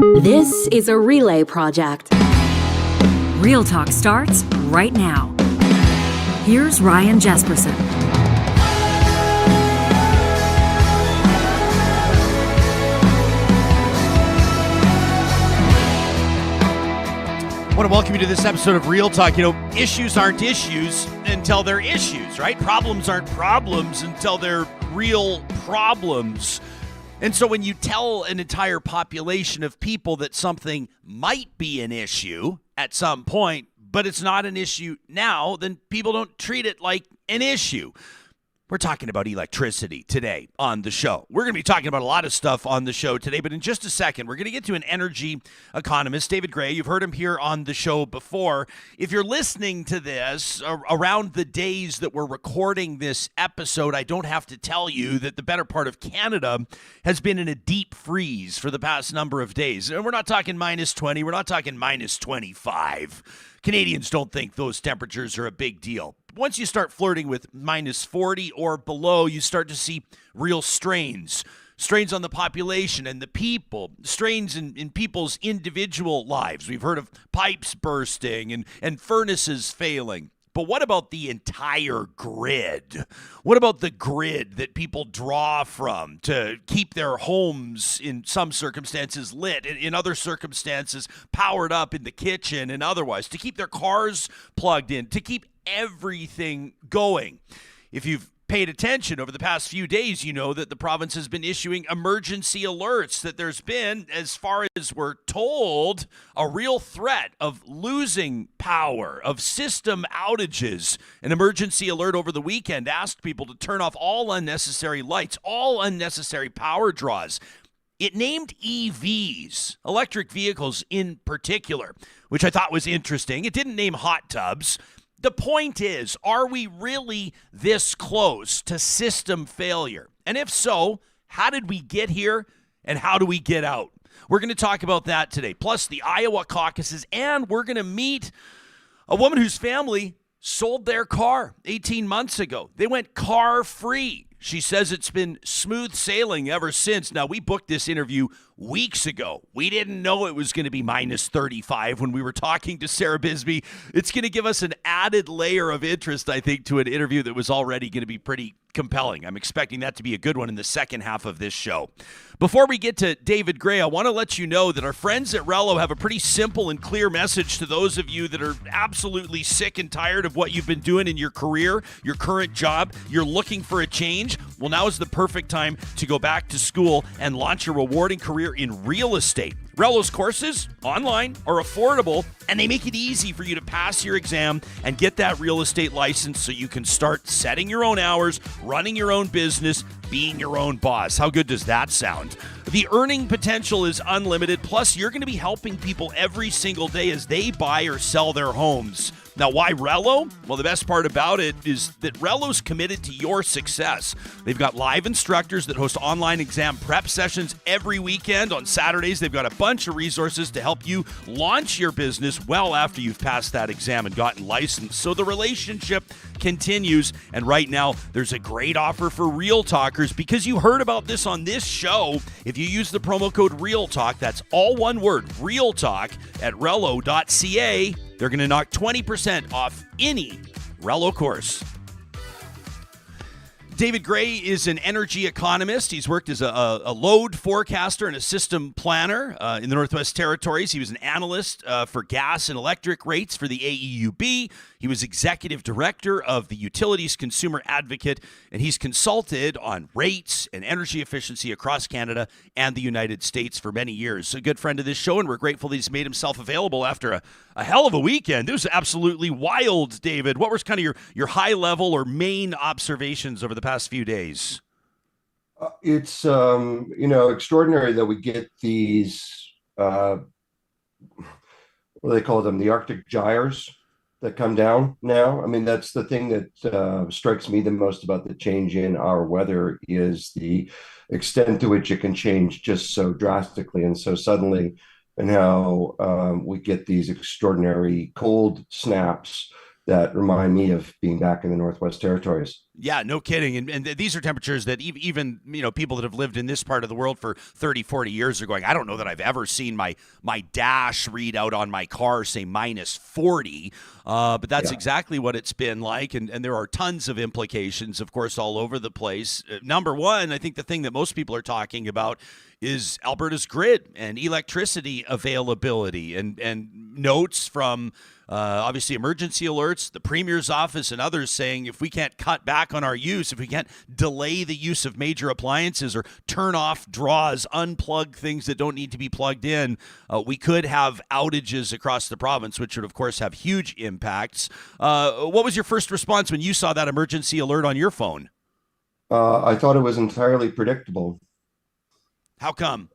This is a relay project. Real Talk starts right now. Here's Ryan Jesperson. I want to welcome you to this episode of Real Talk. You know, issues aren't issues until they're issues, right? Problems aren't problems until they're real problems. And so when you tell an entire population of people that something might be an issue at some point, but it's not an issue now, then people don't treat it like an issue. We're talking about electricity today on the show. We're going to be talking about a lot of stuff on the show today, but in just a second, we're going to get to an energy economist, David Gray. You've heard him here on the show before. If you're listening to this around the days that we're recording this episode, I don't have to tell you that the better part of Canada has been in a deep freeze for the past number of days. And we're not talking minus 20. We're not talking minus 25. Canadians don't think those temperatures are a big deal. Once you start flirting with minus 40 or below, you start to see real strains on the population and the people, strains in people's individual lives. We've heard of pipes bursting and furnaces failing. But what about the entire grid? What about the grid that people draw from to keep their homes, in some circumstances, lit, in other circumstances, powered up in the kitchen and otherwise, to keep their cars plugged in, to keep everything going? If you've paid attention over the past few days, you know that the province has been issuing emergency alerts, that there's been, as far as we're told, a real threat of losing power, of system outages. An emergency alert over the weekend asked people to turn off all unnecessary lights, all unnecessary power draws. It named EVs, electric vehicles in particular, which I thought was interesting. It didn't name hot tubs. The point is, are we really this close to system failure? And if so, how did we get here and how do we get out? We're going to talk about that today, plus the Iowa caucuses, and we're going to meet a woman whose family sold their car 18 months ago. They went car free. She says it's been smooth sailing ever since. Now, we booked this interview weeks ago. We didn't know it was going to be minus 35 when we were talking to Sarah Bisbee. It's going to give us an added layer of interest, I think, to an interview that was already going to be pretty compelling. I'm expecting that to be a good one in the second half of this show. Before we get to David Gray, I want to let you know that our friends at Rello have a pretty simple and clear message to those of you that are absolutely sick and tired of what you've been doing in your career, your current job. You're looking for a change. Well, now is the perfect time to go back to school and launch a rewarding career in real estate. Rello's courses, online, are affordable, and they make it easy for you to pass your exam and get that real estate license so you can start setting your own hours, running your own business, being your own boss. How good does that sound? The earning potential is unlimited, plus you're going to be helping people every single day as they buy or sell their homes. Now, why Rello? Well, the best part about it is that Rello's committed to your success. They've got live instructors that host online exam prep sessions every weekend. On Saturdays, they've got a bunch of resources to help you launch your business well after you've passed that exam and gotten licensed. So the relationship continues, and right now, there's a great offer for Real Talkers because you heard about this on this show. If you use the promo code REALTALK, that's all one word, REALTALK, at rello.ca, they're going to knock 20% off any Rello course. David Gray is an energy economist. He's worked as a load forecaster and a system planner in the Northwest Territories. He was an analyst for gas and electric rates for the AEUB. He was executive director of the Utilities Consumer Advocate, and he's consulted on rates and energy efficiency across Canada and the United States for many years. A good friend of this show, and we're grateful that he's made himself available after a hell of a weekend. It was absolutely wild, David. What was kind of your high-level or main observations over the past few days? It's extraordinary that we get these what do they call them, the Arctic gyres that come down now. I mean, that's the thing that strikes me the most about the change in our weather is the extent to which it can change just so drastically and so suddenly, and how we get these extraordinary cold snaps that remind me of being back in the Northwest Territories. Yeah, no kidding. And these are temperatures that even, people that have lived in this part of the world for 30, 40 years are going, I don't know that I've ever seen my dash readout on my car say minus 40. But that's exactly what it's been like. And there are tons of implications, of course, all over the place. Number one, I think the thing that most people are talking about is Alberta's grid and electricity availability, and notes from obviously emergency alerts, the Premier's office, and others saying if we can't cut back on our use, if we can't delay the use of major appliances or turn off draws, unplug things that don't need to be plugged in, we could have outages across the province, which would, of course, have huge impacts. What was your first response when you saw that emergency alert on your phone? I thought it was entirely predictable. How come?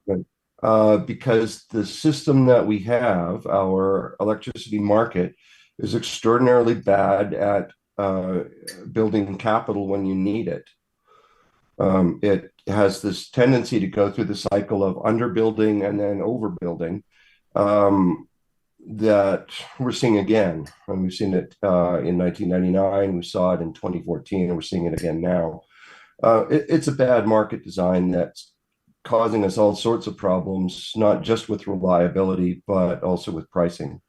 Because the system that we have, our electricity market, is extraordinarily bad at building capital when you need it. It has this tendency to go through the cycle of underbuilding and then overbuilding that we're seeing again. And we've seen it in 1999, we saw it in 2014, and we're seeing it again now. It's a bad market design that's causing us all sorts of problems, not just with reliability, but also with pricing.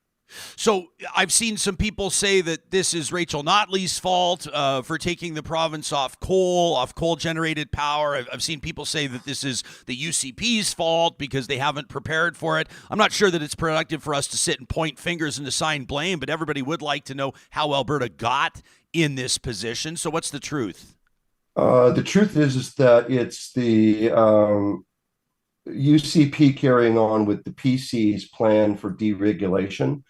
So I've seen some people say that this is Rachel Notley's fault for taking the province off coal-generated power. I've seen people say that this is the UCP's fault because they haven't prepared for it. I'm not sure that it's productive for us to sit and point fingers and assign blame, but everybody would like to know how Alberta got in this position. So what's the truth? The truth is that it's the UCP carrying on with the PC's plan for deregulation.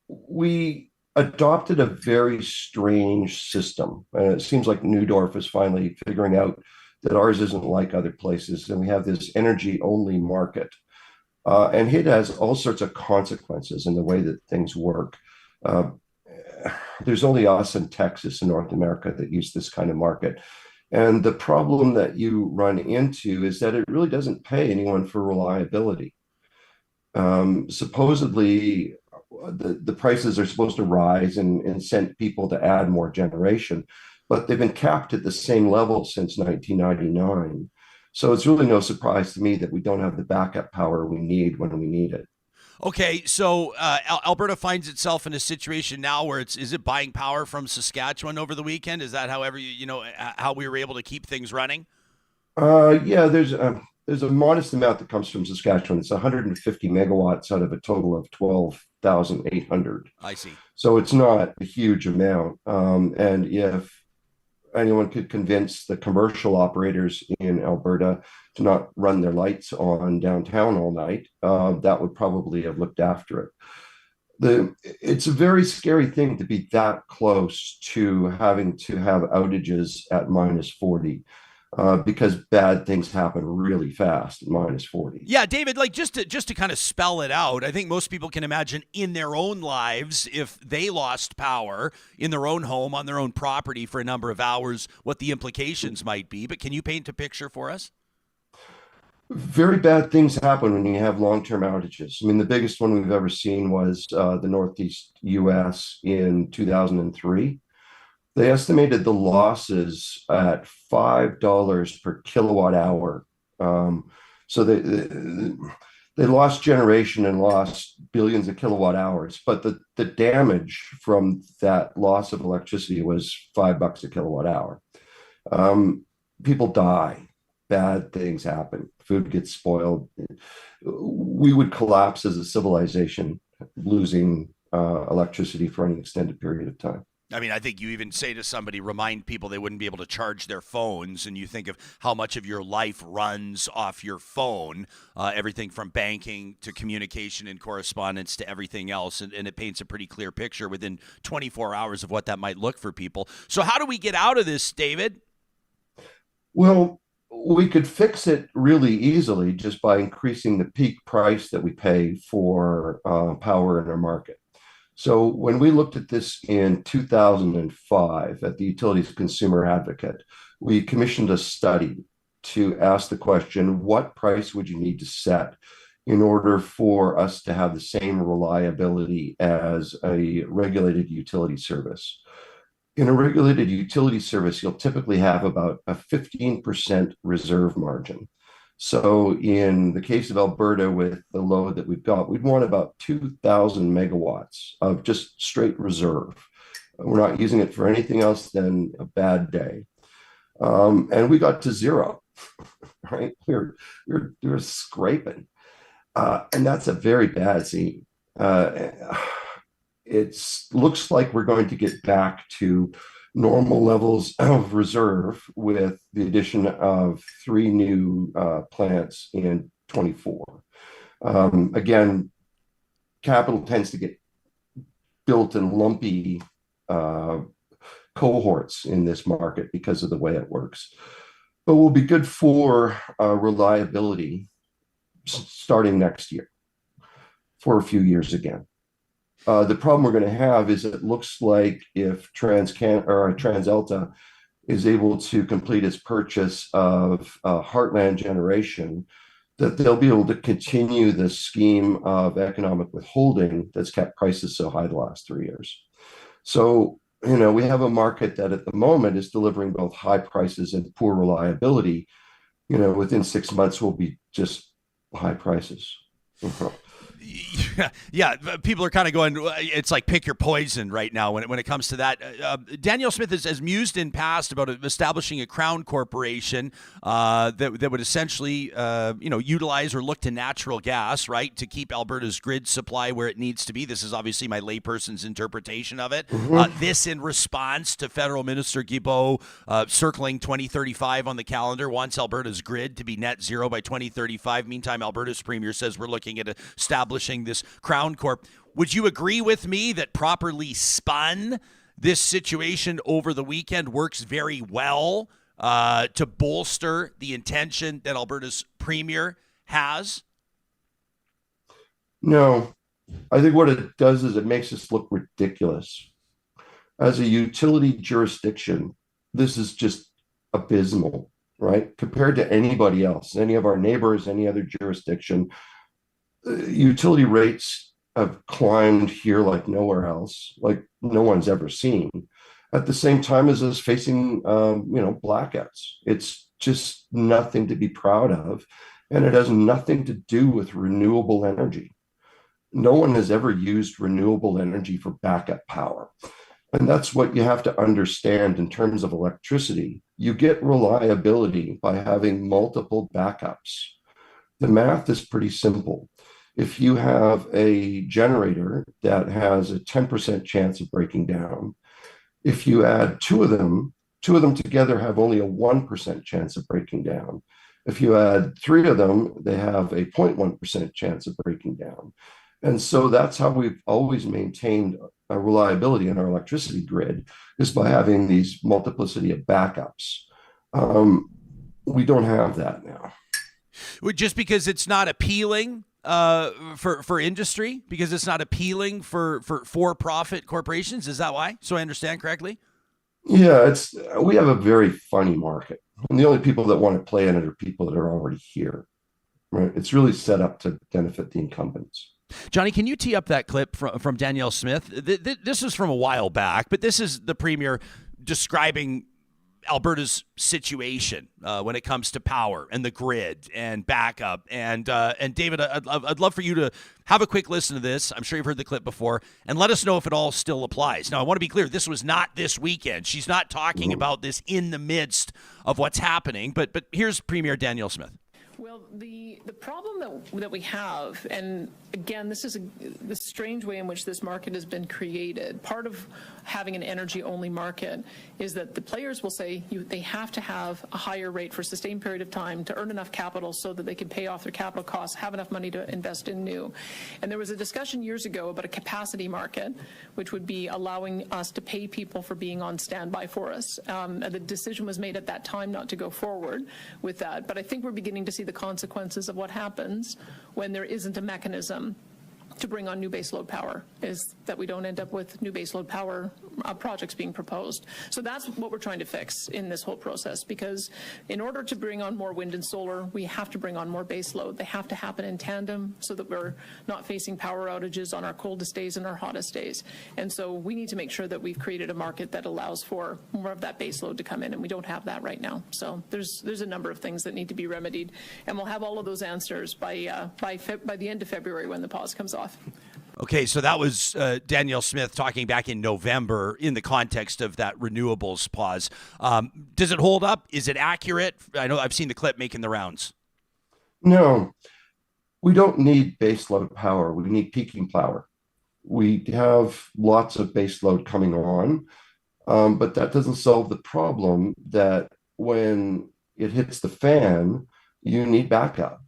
We adopted a very strange system, and it seems like Neudorf is finally figuring out that ours isn't like other places, and we have this energy-only market. And it has all sorts of consequences in the way that things work. There's only us in Texas and North America that use this kind of market. And the problem that you run into is that it really doesn't pay anyone for reliability. Supposedly, the prices are supposed to rise and incent people to add more generation, but they've been capped at the same level since 1999. So it's really no surprise to me that we don't have the backup power we need when we need it. Okay, so Alberta finds itself in a situation now where is it buying power from Saskatchewan over the weekend? Is that however how we were able to keep things running? Yeah, there's a modest amount that comes from Saskatchewan. It's 150 megawatts out of a total of 12,800. I see. So it's not a huge amount. And if anyone could convince the commercial operators in Alberta to not run their lights on downtown all night, that would probably have looked after it. It's a very scary thing to be that close to having to have outages at minus 40. Because bad things happen really fast at minus 40. Yeah, David, like just to kind of spell it out, I think most people can imagine in their own lives, if they lost power in their own home, on their own property for a number of hours, what the implications might be. But can you paint a picture for us? Very bad things happen when you have long-term outages. I mean, the biggest one we've ever seen was the Northeast U.S. in 2003. They estimated the losses at $5 per kilowatt hour. So they lost generation and lost billions of kilowatt hours. But the damage from that loss of electricity was $5 a kilowatt hour. People die. Bad things happen. Food gets spoiled. We would collapse as a civilization, losing electricity for any extended period of time. I mean, I think you even say to somebody, remind people they wouldn't be able to charge their phones, and you think of how much of your life runs off your phone, everything from banking to communication and correspondence to everything else, and it paints a pretty clear picture within 24 hours of what that might look for people. So how do we get out of this, David? Well, we could fix it really easily just by increasing the peak price that we pay for power in our market. So when we looked at this in 2005 at the Utilities Consumer Advocate, we commissioned a study to ask the question, what price would you need to set in order for us to have the same reliability as a regulated utility service. In a regulated utility service, you'll typically have about a 15% reserve margin. So in the case of Alberta, with the load that we've got, we'd want about 2,000 megawatts of just straight reserve. We're not using it for anything else than a bad day. And we got to zero, right? We're scraping. And that's a very bad scene. It looks like we're going to get back to normal levels of reserve with the addition of 3 new plants in 24. Again, capital tends to get built in lumpy cohorts in this market because of the way it works. But will be good for reliability starting next year for a few years again. The problem we're going to have is it looks like if TransAlta is able to complete its purchase of Heartland Generation, that they'll be able to continue the scheme of economic withholding that's kept prices so high the last 3 years. So, we have a market that at the moment is delivering both high prices and poor reliability. Within 6 months will be just high prices. Yeah, people are kind of going, it's like pick your poison right now when it comes to that. Danielle Smith has mused in past about establishing a crown corporation that would essentially, utilize or look to natural gas, right, to keep Alberta's grid supply where it needs to be. This is obviously my layperson's interpretation of it. This in response to Federal Minister Guilbeault circling 2035 on the calendar, wants Alberta's grid to be net zero by 2035. Meantime, Alberta's premier says we're looking at establishing this Crown Corp. Would you agree with me that properly spun, this situation over the weekend works very well to bolster the intention that Alberta's premier has? No, I think what it does is it makes us look ridiculous. As a utility jurisdiction, this is just abysmal, right? Compared to anybody else, any of our neighbors, any other jurisdiction. Utility rates have climbed here like nowhere else, like no one's ever seen, at the same time as us facing, blackouts. It's just nothing to be proud of, and it has nothing to do with renewable energy. No one has ever used renewable energy for backup power. And that's what you have to understand in terms of electricity. You get reliability by having multiple backups. The math is pretty simple. If you have a generator that has a 10% chance of breaking down, if you add two of them together have only a 1% chance of breaking down. If you add 3 of them, they have a 0.1% chance of breaking down. And so that's how we've always maintained a reliability in our electricity grid, is by having these multiplicity of backups. We don't have that now. Just because it's not appealing for industry, because it's not appealing for for-profit corporations? Is that why? So I understand correctly? Yeah, we have a very funny market. And the only people that want to play in it are people that are already here. Right? It's really set up to benefit the incumbents. Johnny, can you tee up that clip from Danielle Smith? This is from a while back, but this is the premier describing Alberta's situation when it comes to power and the grid and backup. And David, I'd love for you to have a quick listen to this. I'm sure you've heard the clip before, and let us know if it all still applies. Now, I want to be clear. This was not this weekend. She's not talking about this in the midst of what's happening. But here's Premier Danielle Smith. Well, the problem that we have, and again, this is the strange way in which this market has been created. Part of having an energy-only market is that the players will say they have to have a higher rate for a sustained period of time to earn enough capital so that they can pay off their capital costs, have enough money to invest in new. And there was a discussion years ago about a capacity market, which would be allowing us to pay people for being on standby for us. The decision was made at that time not to go forward with that. But I think we're beginning to see the consequences of what happens when there isn't a mechanism to bring on new baseload power, is that we don't end up with new baseload power projects being proposed. So that's what we're trying to fix in this whole process, because in order to bring on more wind and solar, we have to bring on more baseload. They have to happen in tandem so that we're not facing power outages on our coldest days and our hottest days. And so we need to make sure that we've created a market that allows for more of that baseload to come in, and we don't have that right now. So there's a number of things that need to be remedied, and we'll have all of those answers by the end of February when the pause comes off. Okay, so that was Danielle Smith talking back in November in the context of that renewables pause. Does it hold up? Is it accurate? I know I've seen the clip making the rounds. No, we don't need baseload power. We need peaking power. We have lots of baseload coming on, but that doesn't solve the problem that when it hits the fan, you need backup.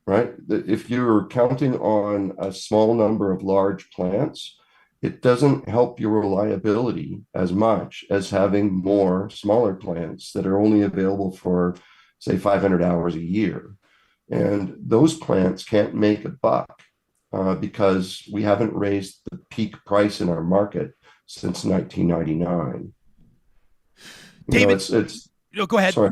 Right? If you're counting on a small number of large plants, it doesn't help your reliability as much as having more smaller plants that are only available for, say, 500 hours a year. And those plants can't make a buck because we haven't raised the peak price in our market since 1999. David, go ahead. Sorry.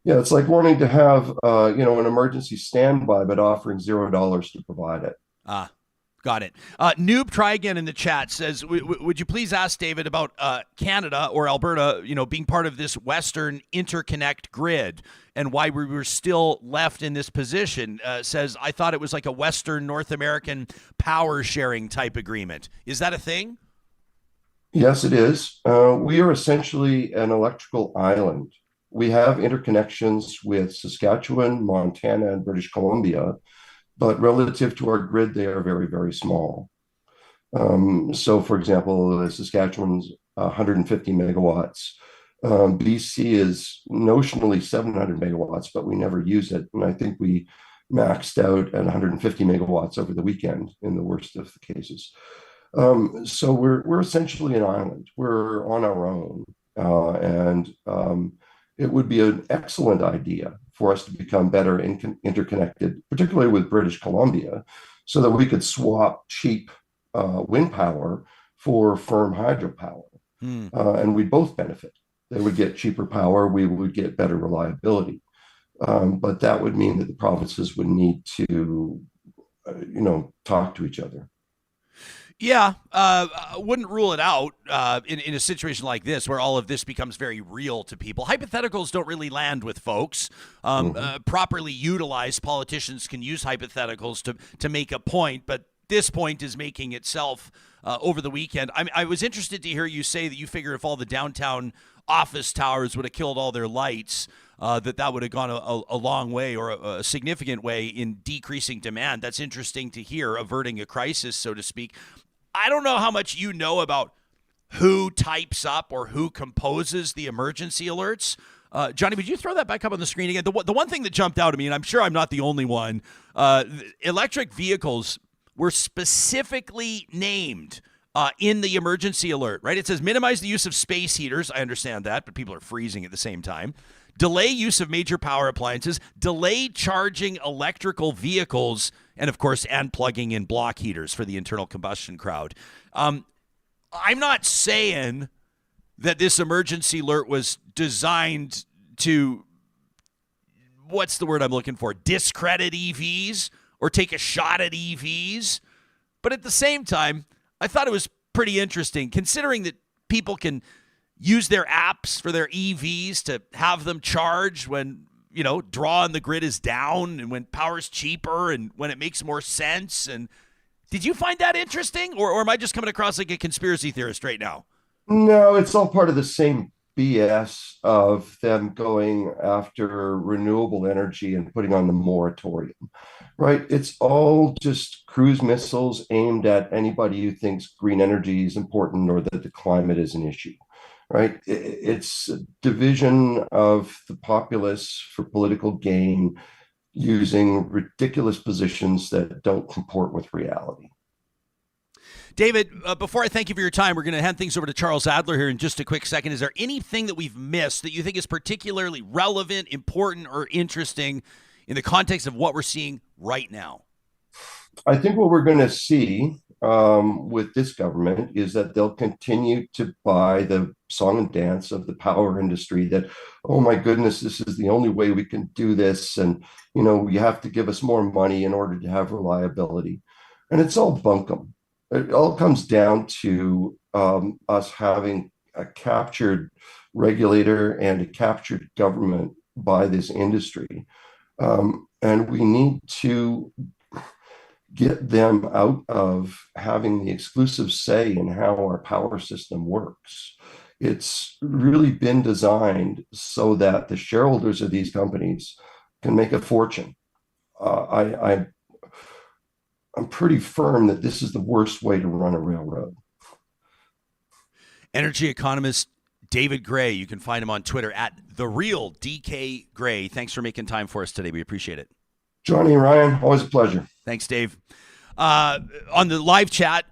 Yeah, it's like wanting to have, an emergency standby, but offering $0 to provide it. Got it. Noob, try again in the chat, says, would you please ask David about Canada or Alberta, being part of this Western interconnect grid and why we were still left in this position? Says, I thought it was like a Western North American power sharing type agreement. Is that a thing? Yes, it is. We are essentially an electrical island. We have interconnections with Saskatchewan, Montana, and British Columbia, but relative to our grid, they are very, very small. So, for example, Saskatchewan's 150 megawatts. BC is notionally 700 megawatts, but we never use it. And I think we maxed out at 150 megawatts over the weekend in the worst of the cases. So we're essentially an island. We're on our own. It would be an excellent idea for us to become better interconnected, particularly with British Columbia, so that we could swap cheap wind power for firm hydropower. And we'd both benefit. They would get cheaper power, we would get better reliability. But that would mean that the provinces would need to, talk to each other. Yeah, wouldn't rule it out in a situation like this where all of this becomes very real to people. Hypotheticals don't really land with folks. Properly utilized, politicians can use hypotheticals to make a point, but this point is making itself over the weekend. I was interested to hear you say that you figure if all the downtown office towers would have killed all their lights, that would have gone a long way or a significant way in decreasing demand. That's interesting to hear, averting a crisis, so to speak. I don't know how much you know about who types up or who composes the emergency alerts. Johnny, would you throw that back up on the screen again? The one thing that jumped out at me, and I'm sure I'm not the only one, electric vehicles were specifically named in the emergency alert, right? It says minimize the use of space heaters. I understand that, but people are freezing at the same time. Delay use of major power appliances, delay charging electrical vehicles, and of course, and plugging in block heaters for the internal combustion crowd. I'm not saying that this emergency alert was designed to, what's the word I'm looking for, discredit EVs or take a shot at EVs. But at the same time, I thought it was pretty interesting considering that people can use their apps for their EVs to have them charge when, draw on the grid is down and when power's cheaper and when it makes more sense. And did you find that interesting or am I just coming across like a conspiracy theorist right now? No, it's all part of the same BS of them going after renewable energy and putting on the moratorium, right? It's all just cruise missiles aimed at anybody who thinks green energy is important or that the climate is an issue. Right? It's a division of the populace for political gain using ridiculous positions that don't comport with reality. David, before I thank you for your time, we're going to hand things over to Charles Adler here in just a quick second. Is there anything that we've missed that you think is particularly relevant, important, or interesting in the context of what we're seeing right now? I think what we're going to see with this government is that they'll continue to buy the song and dance of the power industry that, oh my goodness, this is the only way we can do this. And, you have to give us more money in order to have reliability. And it's all bunkum. It all comes down to us having a captured regulator and a captured government by this industry. And we need to get them out of having the exclusive say in how our power system works. It's really been designed so that the shareholders of these companies can make a fortune. I'm pretty firm that this is the worst way to run a railroad. Energy economist David Gray. You can find him on Twitter at @TheRealDKGray. Thanks for making time for us today. We appreciate it. Johnny and Ryan, always a pleasure. Thanks, Dave. On the live chat,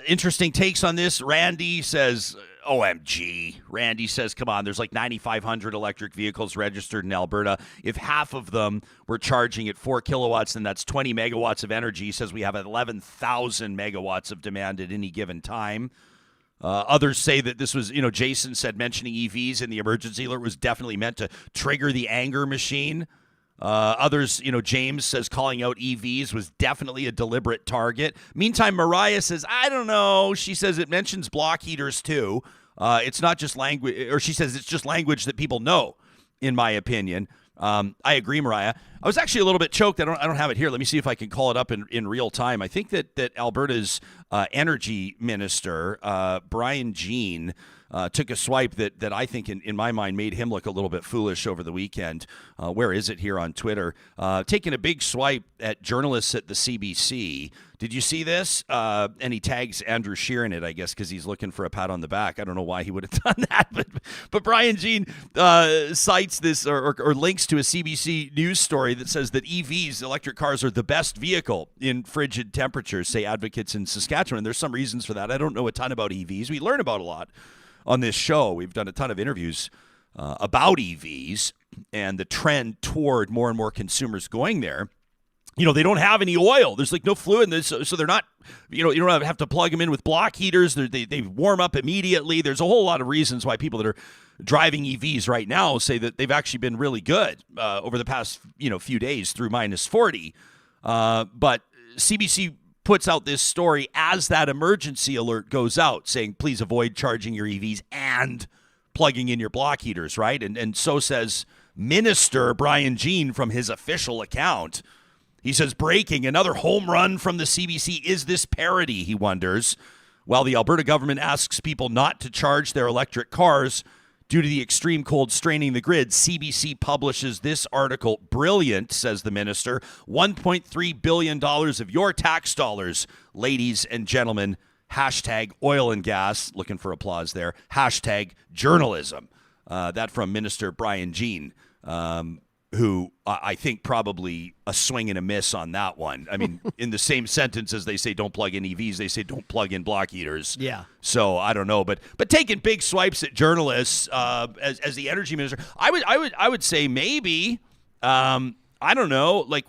interesting takes on this. Randy says, OMG. Randy says, come on, there's like 9,500 electric vehicles registered in Alberta. If half of them were charging at 4 kilowatts, then that's 20 megawatts of energy. He says we have 11,000 megawatts of demand at any given time. Others say that this was, Jason said mentioning EVs in the emergency alert was definitely meant to trigger the anger machine. Others, James says calling out EVs was definitely a deliberate target. Meantime, Mariah says, I don't know. She says it mentions block heaters too. It's not just language, or she says it's just language that people know, in my opinion. I agree, Mariah. I was actually a little bit choked. I don't have it here. Let me see if I can call it up in real time. I think that Alberta's energy minister, Brian Jean, took a swipe that I think, in my mind, made him look a little bit foolish over the weekend. Where is it here on Twitter? Taking a big swipe at journalists at the CBC. Did you see this? And he tags Andrew Scheer in it, I guess, because he's looking for a pat on the back. I don't know why he would have done that, but Brian Jean cites this or links to a CBC news story that says that EVs, electric cars, are the best vehicle in frigid temperatures, say advocates in Saskatchewan. And there's some reasons for that. I don't know a ton about EVs. We learn about a lot on this show. We've done a ton of interviews about EVs and the trend toward more and more consumers going there. They don't have any oil. There's like no fluid in this, so they're not, you don't have to plug them in with block heaters. They warm up immediately. There's a whole lot of reasons why people that are driving EVs right now say that they've actually been really good over the past, few days through -40. But CBC puts out this story as that emergency alert goes out saying, please avoid charging your EVs and plugging in your block heaters, right? And so says Minister Brian Jean from his official account. He says, breaking, another home run from the CBC. Is this parody, he wonders. While the Alberta government asks people not to charge their electric cars due to the extreme cold straining the grid, CBC publishes this article. Brilliant, says the minister. $1.3 billion of your tax dollars, ladies and gentlemen. Hashtag oil and gas. Looking for applause there. Hashtag journalism. That from Minister Brian Jean. Who I think probably a swing and a miss on that one. I mean, in the same sentence as they say don't plug in EVs, they say don't plug in block heaters. Yeah. So I don't know, but taking big swipes at journalists as the energy minister, I would say maybe. I don't know. Like,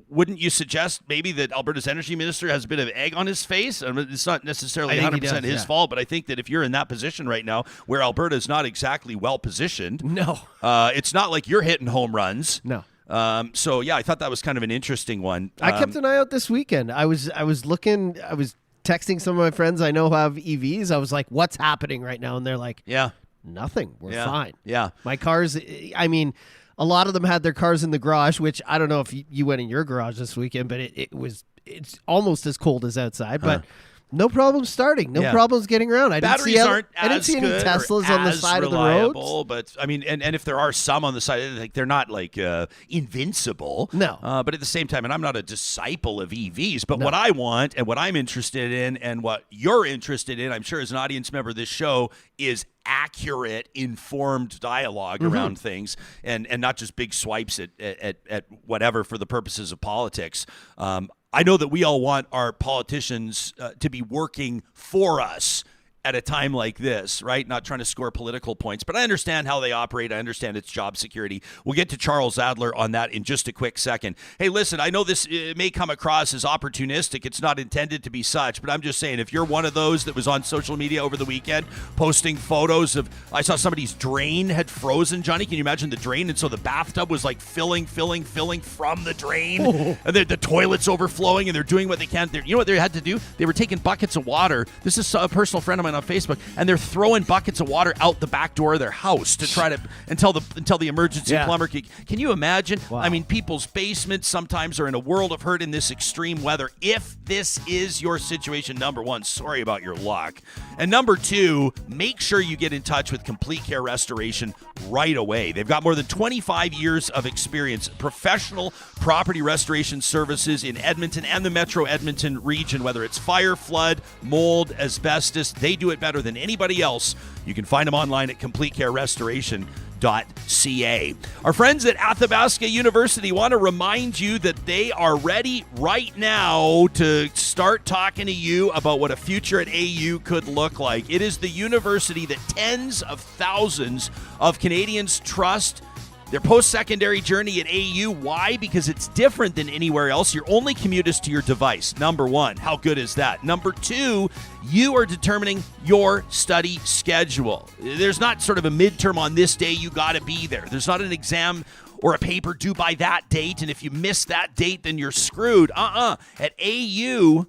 wouldn't you suggest maybe that Alberta's energy minister has a bit of egg on his face? I mean, it's not necessarily 100% his fault, but I think that if you're in that position right now where Alberta is not exactly well positioned, no, it's not like you're hitting home runs. No. So yeah, I thought that was kind of an interesting one. I kept an eye out this weekend. I was texting some of my friends I know who have EVs. I was like, what's happening right now? And they're like, yeah, nothing. We're fine. Yeah. My cars, I mean, a lot of them had their cars in the garage, which I don't know if you went in your garage this weekend, but it's almost as cold as outside, but no problem starting, no problems getting around. I didn't see any Teslas on the side of the roads. But I mean, and if there are some on the side, like they're not like invincible. No. But at the same time, and I'm not a disciple of EVs, but what I want and what I'm interested in and what you're interested in, I'm sure as an audience member of this show, is accurate, informed dialogue around things and not just big swipes at whatever for the purposes of politics. I know that we all want our politicians to be working for us at a time like this, right? Not trying to score political points, but I understand how they operate. I understand it's job security. We'll get to Charles Adler on that in just a quick second. Hey, listen, I know this may come across as opportunistic. It's not intended to be such, but I'm just saying, if you're one of those that was on social media over the weekend posting photos of, I saw somebody's drain had frozen. Johnny, can you imagine the drain? And so the bathtub was like filling from the drain. Oh. And the toilet's overflowing, and they're doing what they can. You know what they had to do? They were taking buckets of water. This is a personal friend of mine on Facebook, and they're throwing buckets of water out the back door of their house to try to until the emergency plumber can you imagine? Wow. I mean, people's basements sometimes are in a world of hurt in this extreme weather. If this is your situation, number one, sorry about your luck. And number two, make sure you get in touch with Complete Care Restoration right away. They've got more than 25 years of experience, professional property restoration services in Edmonton and the Metro Edmonton region, whether it's fire, flood, mold, asbestos. They do it better than anybody else. You can find them online at CompleteCareRestoration.ca. Our friends at Athabasca University want to remind you that they are ready right now to start talking to you about what a future at AU could look like. It is the university that tens of thousands of Canadians trust their post-secondary journey at AU. Why? Because it's different than anywhere else. Your only commute is to your device. Number one, how good is that? Number two, you are determining your study schedule. There's not sort of a midterm on this day, you got to be there. There's not an exam or a paper due by that date, and if you miss that date, then you're screwed. At AU,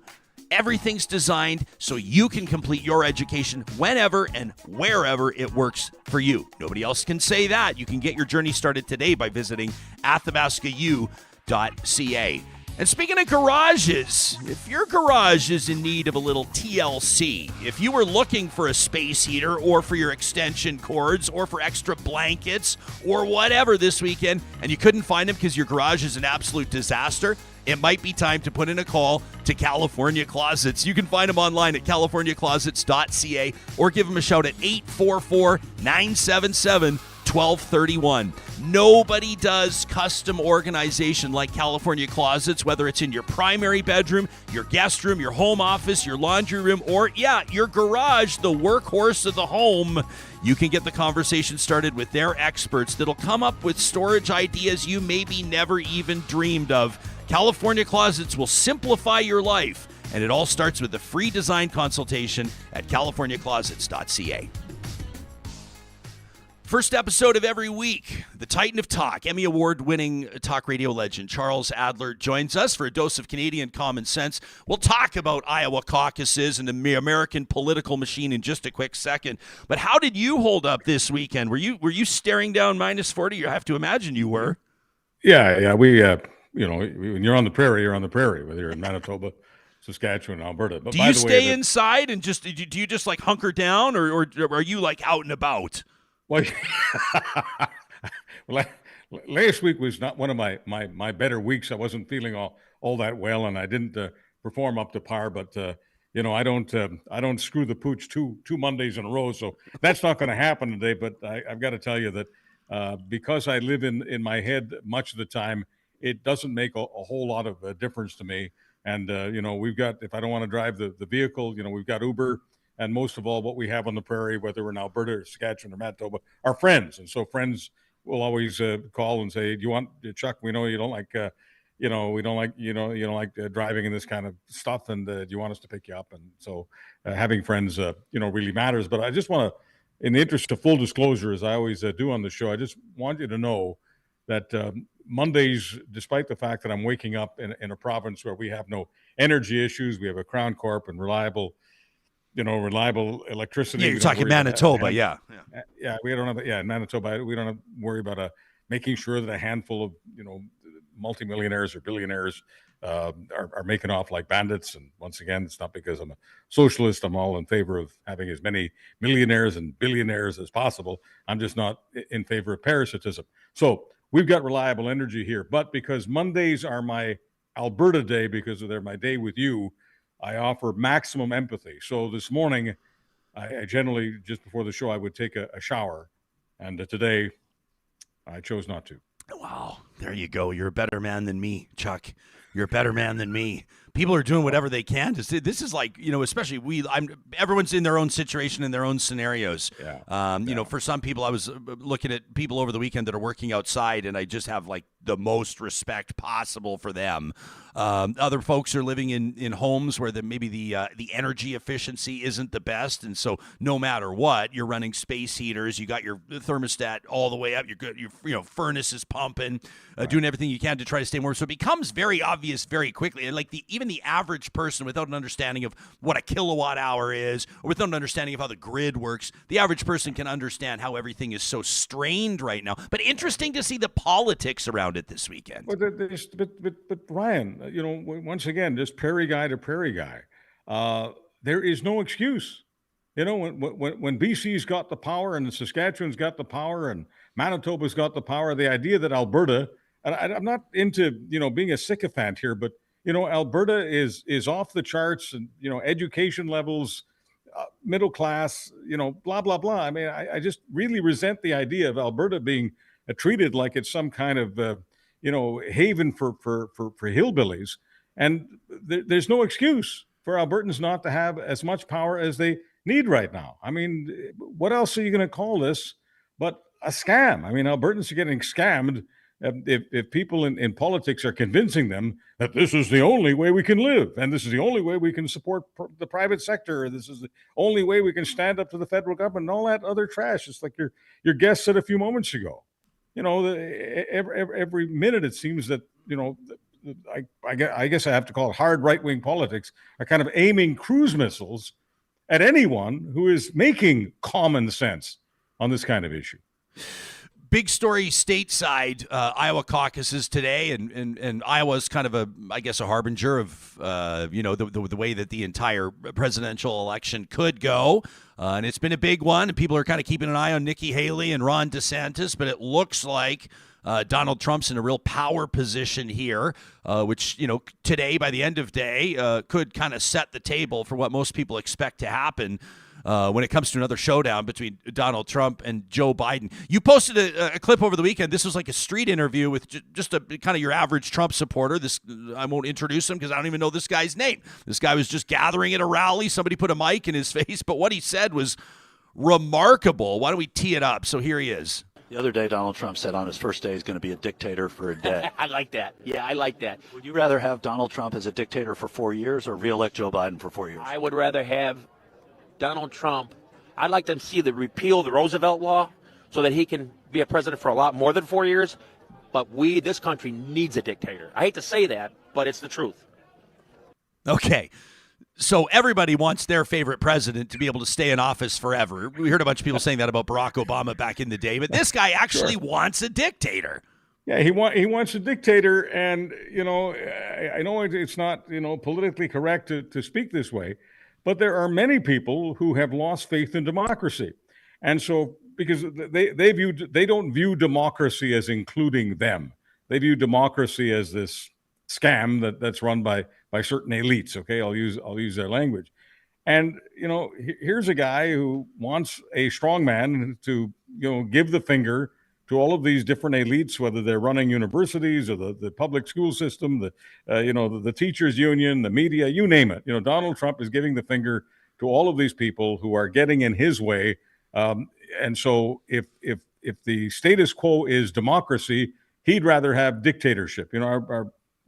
everything's designed so you can complete your education whenever and wherever it works for you. Nobody else can say that. You can get your journey started today by visiting athabascau.ca. And speaking of garages, if your garage is in need of a little TLC, if you were looking for a space heater or for your extension cords or for extra blankets or whatever this weekend, and you couldn't find them because your garage is an absolute disaster, it might be time to put in a call to California Closets. You can find them online at californiaclosets.ca or give them a shout at 844-977-1231. Nobody does custom organization like California Closets, whether it's in your primary bedroom, your guest room, your home office, your laundry room, or, your garage, the workhorse of the home. You can get the conversation started with their experts that'll come up with storage ideas you maybe never even dreamed of. California Closets will simplify your life, and it all starts with a free design consultation at californiaclosets.ca. First episode of every week, the Titan of Talk, Emmy Award-winning talk radio legend Charles Adler joins us for a dose of Canadian common sense. We'll talk about Iowa caucuses and the American political machine in just a quick second. But how did you hold up this weekend? Were you staring down minus 40? You have to imagine you were. Yeah. We, when you're on the prairie, you're on the prairie, whether you're in Manitoba, Saskatchewan, Alberta. But do you stay inside and do you just like hunker down, or are you like out and about? Well, last week was not one of my better weeks. I wasn't feeling all that well, and I didn't perform up to par. But I don't screw the pooch two Mondays in a row, so that's not going to happen today. But I've got to tell you that because I live in my head much of the time, it doesn't make a whole lot of difference to me. And we've got, if I don't want to drive the vehicle, we've got Uber. And most of all, what we have on the prairie, whether we're in Alberta or Saskatchewan or Manitoba, are friends. And so friends will always call and say, "Do you want, Chuck? We know you don't like, we don't like, you don't like driving in this kind of stuff, and do you want us to pick you up?" And so having friends, really matters. But I just want to, in the interest of full disclosure, as I always do on the show, I just want you to know that Mondays, despite the fact that I'm waking up in a province where we have no energy issues, we have a Crown Corp and reliable electricity. Yeah, you're talking Manitoba, yeah. We don't have, in Manitoba, we don't have to worry about making sure that a handful of, multimillionaires or billionaires are making off like bandits. And once again, it's not because I'm a socialist. I'm all in favor of having as many millionaires and billionaires as possible. I'm just not in favor of parasitism. So we've got reliable energy here, but because Mondays are my Alberta day, because they're my day with you, I offer maximum empathy. So this morning, I generally, just before the show, I would take a shower. And today, I chose not to. Wow. There you go. You're a better man than me, Chuck. You're a better man than me. people are doing whatever they can to see. This is like, especially everyone's in their own situation, in their own scenarios. For some people, I was looking at people over the weekend that are working outside, and I just have like the most respect possible for them. Other folks are living in homes where maybe the energy efficiency isn't the best, and so no matter what, you're running space heaters, you got your thermostat all the way up, your furnace is pumping, doing everything you can to try to stay warm. So it becomes very obvious very quickly, and like even the average person without an understanding of what a kilowatt hour is, or without an understanding of how the grid works, the average person can understand how everything is so strained right now. But interesting to see the politics around it this weekend. But Ryan, once again, this prairie guy to prairie guy, there is no excuse. When BC's got the power and Saskatchewan's got the power and Manitoba's got the power, the idea that Alberta, and I'm not into, being a sycophant here, but, Alberta is off the charts and, education levels, middle class, blah, blah, blah. I mean, I just really resent the idea of Alberta being treated like it's some kind of, haven for hillbillies. And there's no excuse for Albertans not to have as much power as they need right now. I mean, what else are you going to call this but a scam? I mean, Albertans are getting scammed if people in politics are convincing them that this is the only way we can live, and this is the only way we can support the private sector, or this is the only way we can stand up to the federal government, and all that other trash. It's like your guest said a few moments ago. Every minute it seems that, I guess I have to call it hard right-wing politics, are kind of aiming cruise missiles at anyone who is making common sense on this kind of issue. Big story stateside, Iowa caucuses today, and Iowa's kind of a harbinger of, the way that the entire presidential election could go. And it's been a big one, and people are kind of keeping an eye on Nikki Haley and Ron DeSantis, but it looks like Donald Trump's in a real power position here, which, today, by the end of day, could kind of set the table for what most people expect to happen when it comes to another showdown between Donald Trump and Joe Biden. You posted a clip over the weekend. This was like a street interview with just a kind of your average Trump supporter. I won't introduce him because I don't even know this guy's name. This guy was just gathering at a rally. Somebody put a mic in his face, but what he said was remarkable. Why don't we tee it up? So here he is. The other day, Donald Trump said on his first day he's going to be a dictator for a day. I like that. Yeah, I like that. Would you rather have Donald Trump as a dictator for 4 years or re-elect Joe Biden for 4 years? I would rather have Donald Trump. I'd like to see repeal the Roosevelt law so that he can be a president for a lot more than 4 years. But this country needs a dictator. I hate to say that, but it's the truth. Okay. So everybody wants their favorite president to be able to stay in office forever. We heard a bunch of people saying that about Barack Obama back in the day, but this guy actually wants a dictator. Yeah, he wants a dictator, and I know it's not politically correct to speak this way, but there are many people who have lost faith in democracy, and so because they don't view democracy as including them, they view democracy as this scam that's run by certain elites. Okay, I'll use their language. And here's a guy who wants a strong man to give the finger to all of these different elites, whether they're running universities or the public school system, the teachers union, the media, you name it. Donald Trump is giving the finger to all of these people who are getting in his way. And so if the status quo is democracy, he'd rather have dictatorship.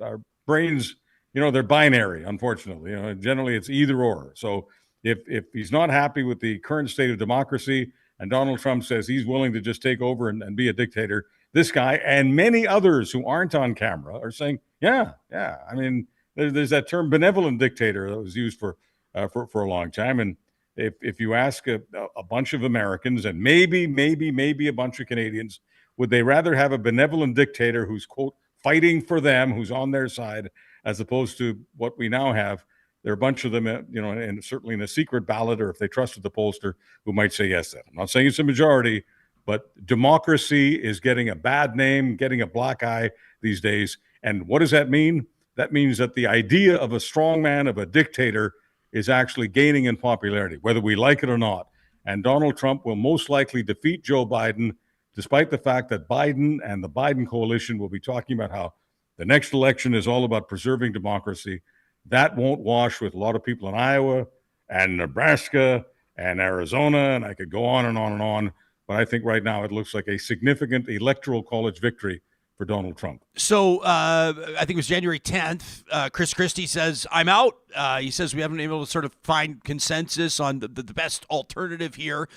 Our brains, they're binary, unfortunately. Generally it's either or. So if he's not happy with the current state of democracy and Donald Trump says he's willing to just take over and be a dictator, this guy and many others who aren't on camera are saying, yeah. I mean, there's that term benevolent dictator that was used for a long time. And if you ask a bunch of Americans and maybe a bunch of Canadians, would they rather have a benevolent dictator who's, quote, fighting for them, who's on their side, as opposed to what we now have? There are a bunch of them, and certainly in a secret ballot, or if they trusted the pollster, who might say yes. I'm not saying it's a majority, but democracy is getting a bad name, getting a black eye these days. And what does that mean? That means that the idea of a strongman, of a dictator, is actually gaining in popularity, whether we like it or not. And Donald Trump will most likely defeat Joe Biden, despite the fact that Biden and the Biden coalition will be talking about how the next election is all about preserving democracy. That won't wash with a lot of people in Iowa and Nebraska and Arizona, and I could go on and on and on. But I think right now it looks like a significant electoral college victory for Donald Trump. So I think it was January 10th. Chris Christie says, I'm out. He says we haven't been able to sort of find consensus on the best alternative here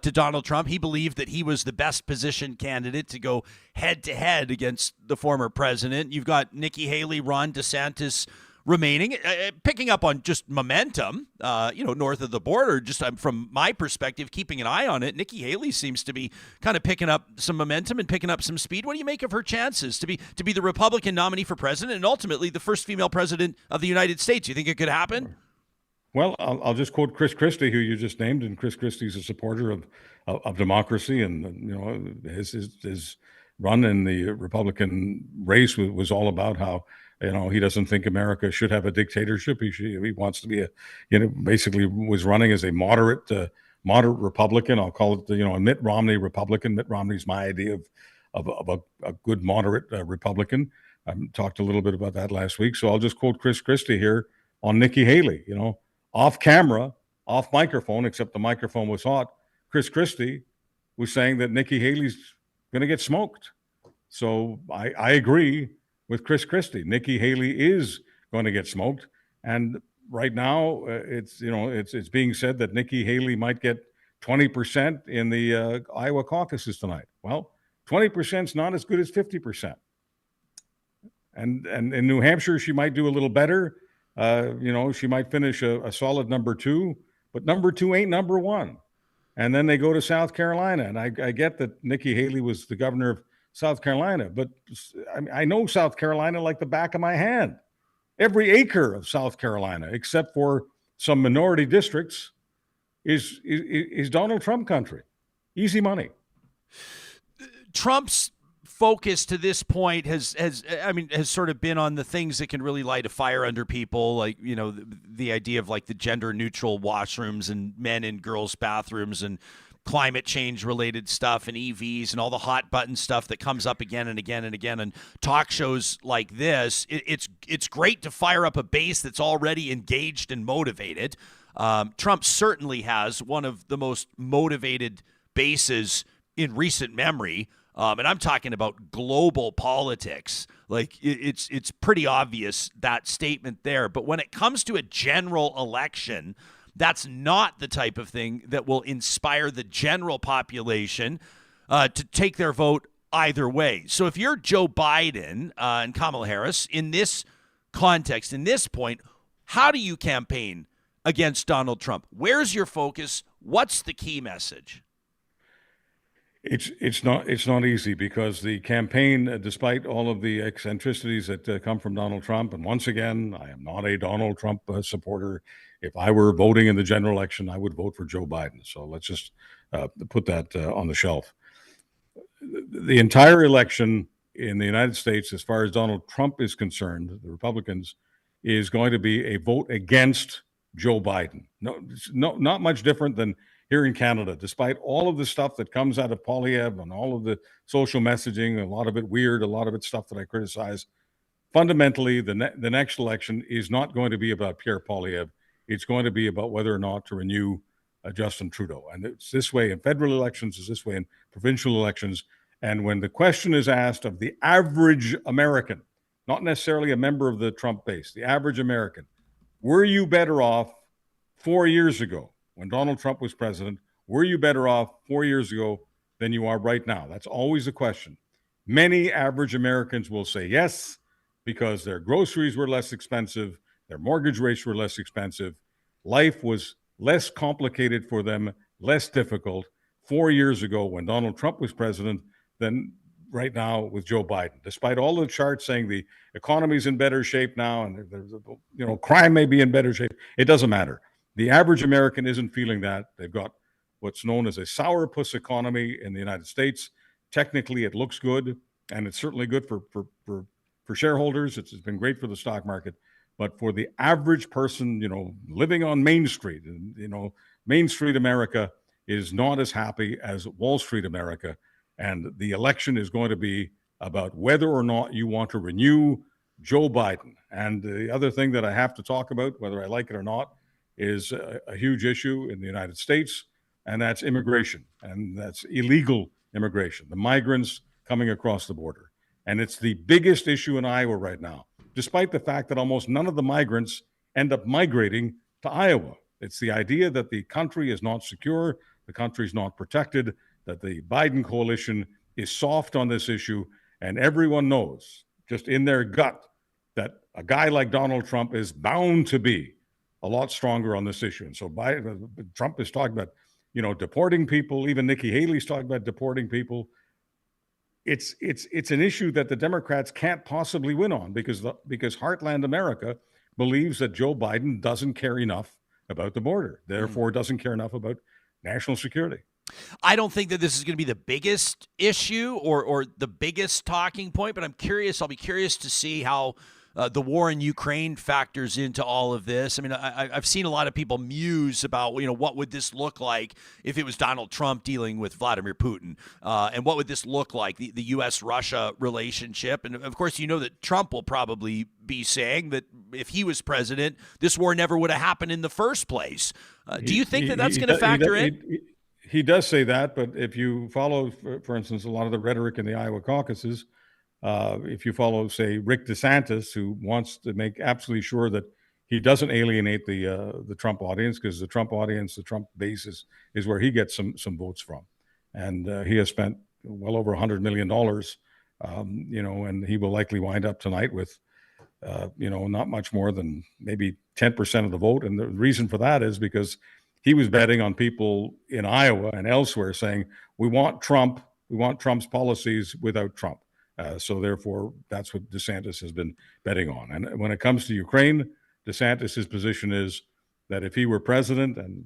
to Donald Trump. He believed that he was the best positioned candidate to go head to head against the former president. You've got Nikki Haley, Ron DeSantis remaining, picking up on just momentum, north of the border. Just from my perspective, keeping an eye on it, Nikki Haley seems to be kind of picking up some momentum and picking up some speed. What do you make of her chances to be the Republican nominee for president and ultimately the first female president of the United States? Do you think it could happen? Well, I'll just quote Chris Christie, who you just named, and Chris Christie's a supporter of democracy, and his run in the Republican race was all about how he doesn't think America should have a dictatorship. He wants to be basically was running as a moderate Republican. I'll call it a Mitt Romney Republican. Mitt Romney's my idea of a good moderate Republican. I talked a little bit about that last week, so I'll just quote Chris Christie here on Nikki Haley. Off camera, off microphone, except the microphone was hot. Chris Christie was saying that Nikki Haley's going to get smoked. So I agree with Chris Christie. Nikki Haley is going to get smoked, and right now it's being said that Nikki Haley might get 20% in the Iowa caucuses tonight. Well, 20% is not as good as 50%, and in New Hampshire she might do a little better. She might finish a solid number 2, but number 2 ain't number 1. And then they go to South Carolina, and I get that Nikki Haley was the governor of South Carolina, but I know South Carolina like the back of my hand. Every acre of South Carolina, except for some minority districts, is Donald Trump country. Easy money. Trump's focus to this point has sort of been on the things that can really light a fire under people, like the idea of like the gender neutral washrooms and men and girls bathrooms and climate change related stuff and EVs and all the hot button stuff that comes up again and again and again and talk shows like this. It's great to fire up a base that's already engaged and motivated. Trump certainly has one of the most motivated bases in recent memory. And I'm talking about global politics. Like it's pretty obvious, that statement there. But when it comes to a general election, that's not the type of thing that will inspire the general population to take their vote either way. So if you're Joe Biden and Kamala Harris in this context, in this point, how do you campaign against Donald Trump? Where's your focus? What's the key message? It's not easy, because the campaign, despite all of the eccentricities that come from Donald Trump, and once again, I am not a Donald Trump supporter. If I were voting in the general election, I would vote for Joe Biden. So let's just put that on the shelf. The entire election in the United States, as far as Donald Trump is concerned, the Republicans, is going to be a vote against Joe Biden. No, not much different than here in Canada. Despite all of the stuff that comes out of Poilievre and all of the social messaging, a lot of it weird, a lot of it stuff that I criticize, fundamentally, the next election is not going to be about Pierre Poilievre. It's going to be about whether or not to renew Justin Trudeau. And it's this way in federal elections, it's this way in provincial elections. And when the question is asked of the average American, not necessarily a member of the Trump base, the average American, were you better off 4 years ago when Donald Trump was president? Were you better off 4 years ago than you are right now? That's always the question. Many average Americans will say yes, because their groceries were less expensive, their mortgage rates were less expensive, life was less complicated for them, less difficult 4 years ago when Donald Trump was president than right now with Joe Biden. Despite all the charts saying the economy's in better shape now and crime may be in better shape, it doesn't matter. The average American isn't feeling that. They've got what's known as a sourpuss economy in the United States. Technically, it looks good, and it's certainly good for shareholders. It's been great for the stock market. But for the average person, living on Main Street, Main Street America is not as happy as Wall Street America. And the election is going to be about whether or not you want to renew Joe Biden. And the other thing that I have to talk about, whether I like it or not, is a huge issue in the United States, and that's immigration, and that's illegal immigration, the migrants coming across the border. And it's the biggest issue in Iowa right now, despite the fact that almost none of the migrants end up migrating to Iowa. It's the idea that the country is not secure, the country is not protected, that the Biden coalition is soft on this issue, and everyone knows, just in their gut, that a guy like Donald Trump is bound to be a lot stronger on this issue. And so Trump is talking about, deporting people. Even Nikki Haley's talking about deporting people. It's an issue that the Democrats can't possibly win on because Heartland America believes that Joe Biden doesn't care enough about the border, therefore doesn't care enough about national security. I don't think that this is going to be the biggest issue or the biggest talking point, but I'll be curious to see how the war in Ukraine factors into all of this. I mean, I've seen a lot of people muse about, what would this look like if it was Donald Trump dealing with Vladimir Putin? And what would this look like, the U.S.-Russia relationship? And, of course, that Trump will probably be saying that if he was president, this war never would have happened in the first place. Do you think that's going to factor in? He does say that, but if you follow, for instance, a lot of the rhetoric in the Iowa caucuses, if you follow, say, Rick DeSantis, who wants to make absolutely sure that he doesn't alienate the Trump audience, because the Trump audience, the Trump base is where he gets some votes from. And he has spent well over $100 million, and he will likely wind up tonight with, not much more than maybe 10% of the vote. And the reason for that is because he was betting on people in Iowa and elsewhere saying, we want Trump's policies without Trump. So therefore, that's what DeSantis has been betting on. And when it comes to Ukraine, DeSantis' position is that if he were president, and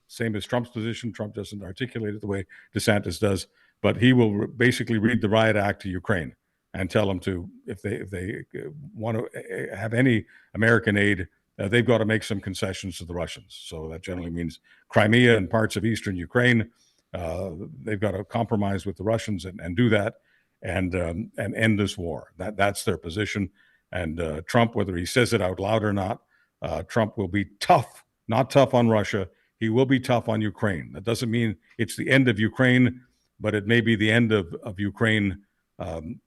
same as Trump's position, Trump doesn't articulate it the way DeSantis does, but he will basically read the riot act to Ukraine and tell them to, if they want to have any American aid, they've got to make some concessions to the Russians. So that generally means Crimea and parts of eastern Ukraine. They've got to compromise with the Russians and do that and end this war. That's their position. And Trump, whether he says it out loud or not, Trump will be tough, not tough on Russia. He will be tough on Ukraine. That doesn't mean it's the end of Ukraine, but it may be the end of Ukraine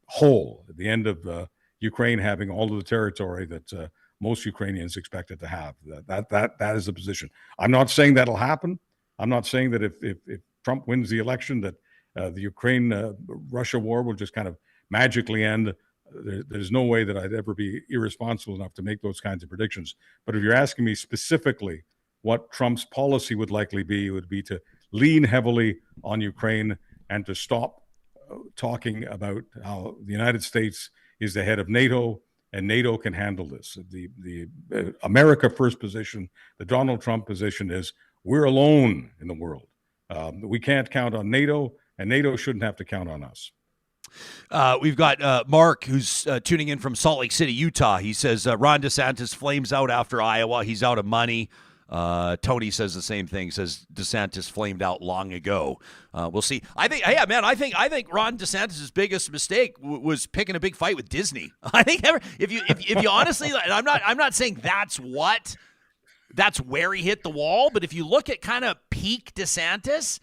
whole, the end of Ukraine having all of the territory that most Ukrainians expect it to have. That is the position. I'm not saying that'll happen. I'm not saying that if Trump wins the election that the Ukraine-Russia war will just kind of magically end. There's no way that I'd ever be irresponsible enough to make those kinds of predictions. But if you're asking me specifically what Trump's policy would likely be, it would be to lean heavily on Ukraine and to stop talking about how the United States is the head of NATO and NATO can handle this. The America First position, the Donald Trump position is we're alone in the world. We can't count on NATO, and NATO shouldn't have to count on us. We've got Mark, who's tuning in from Salt Lake City, Utah. He says Ron DeSantis flames out after Iowa. He's out of money. Tony says the same thing. Says DeSantis flamed out long ago. We'll see. I think Ron DeSantis' biggest mistake was picking a big fight with Disney. I think if you honestly, I'm not saying that's where he hit the wall, but if you look at kind of peak DeSantis,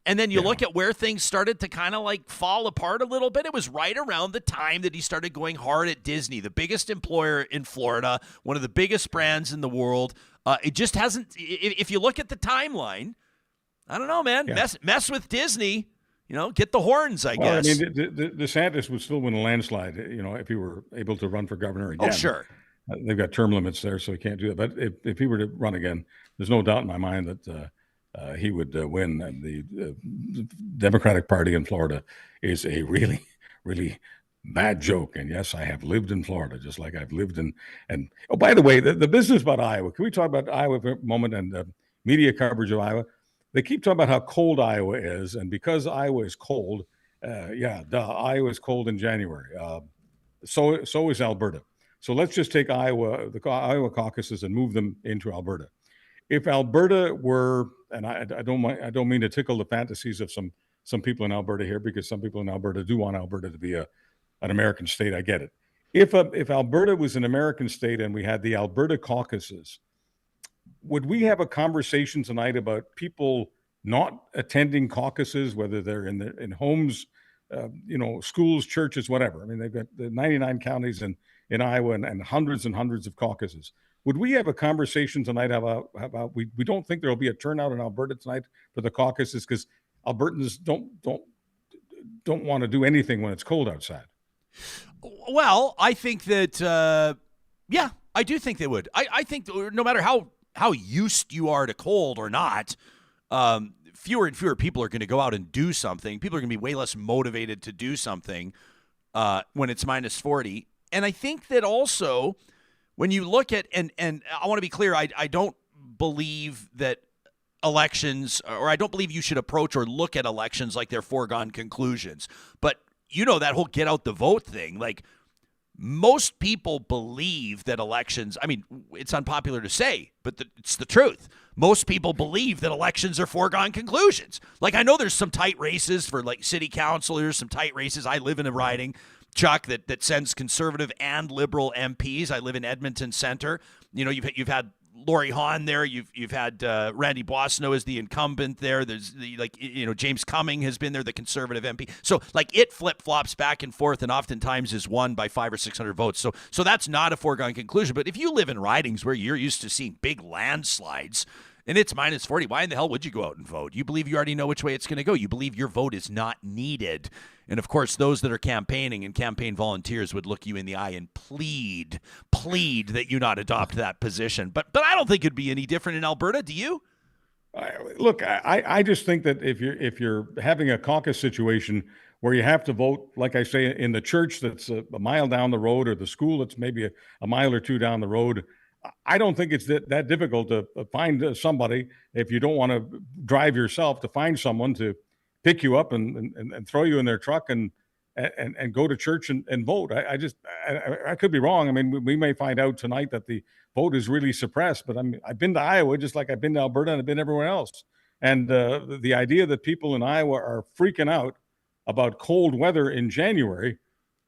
and then you look at where things started to kind of like fall apart a little bit, it was right around the time that he started going hard at Disney, the biggest employer in Florida, one of the biggest brands in the world. It just hasn't, if you look at the timeline, I don't know, man, mess with Disney, get the horns, I guess. I mean, DeSantis would still win a landslide, if he were able to run for governor again. Oh, sure. They've got term limits there, so he can't do that. But if he were to run again, there's no doubt in my mind that he would win. And the Democratic Party in Florida is a really, really bad joke. And yes, I have lived in Florida, just like I've lived in. And oh, by the way, the business about Iowa. Can we talk about Iowa for a moment and media coverage of Iowa? They keep talking about how cold Iowa is, and because Iowa is cold, Iowa is cold in January. So is Alberta. So let's just take Iowa, the Iowa caucuses, and move them into Alberta. If Alberta were, and I don't mean to tickle the fantasies of some people in Alberta here, because some people in Alberta do want Alberta to be an American state. I get it. if Alberta was an American state and we had the Alberta caucuses, would we have a conversation tonight about people not attending caucuses, whether they're in homes, schools, churches, whatever? I mean, they've got the 99 counties in Iowa and hundreds of caucuses. Would we have a conversation tonight about we don't think there will be a turnout in Alberta tonight for the caucuses because Albertans don't want to do anything when it's cold outside? Well, I think that, I do think they would. I think no matter how used you are to cold or not, fewer and fewer people are going to go out and do something. People are going to be way less motivated to do something when it's minus 40. And I think that also when you look at, and I want to be clear, I don't believe that elections, or I don't believe you should approach or look at elections like they're foregone conclusions. But that whole get out the vote thing, like most people believe that elections, I mean, it's unpopular to say, but it's the truth. Most people believe that elections are foregone conclusions. Like, I know there's some tight races for like city councilors, some tight races. I live in a riding, Chuck, that sends conservative and liberal MPs. I live in Edmonton Center. You've had Lori Hahn there. You've had Randy Boissonneau as the incumbent there. There's James Cumming has been there, the conservative MP. So like it flip flops back and forth, and oftentimes is won by 500 or 600 votes. So that's not a foregone conclusion. But if you live in ridings where you're used to seeing big landslides and it's minus 40, why in the hell would you go out and vote? You believe you already know which way it's going to go. You believe your vote is not needed. And, of course, those that are campaigning and campaign volunteers would look you in the eye and plead that you not adopt that position. But I don't think it'd be any different in Alberta. Do you? Look, I just think that if you're having a caucus situation where you have to vote, like I say, in the church that's a mile down the road or the school that's maybe a mile or two down the road, I don't think it's that difficult to find somebody, if you don't want to drive yourself, to find someone to pick you up and throw you in their truck and go to church and vote. I could be wrong. I mean, we may find out tonight that the vote is really suppressed, but I've been to Iowa just like I've been to Alberta and I've been everywhere else. And the idea that people in Iowa are freaking out about cold weather in January,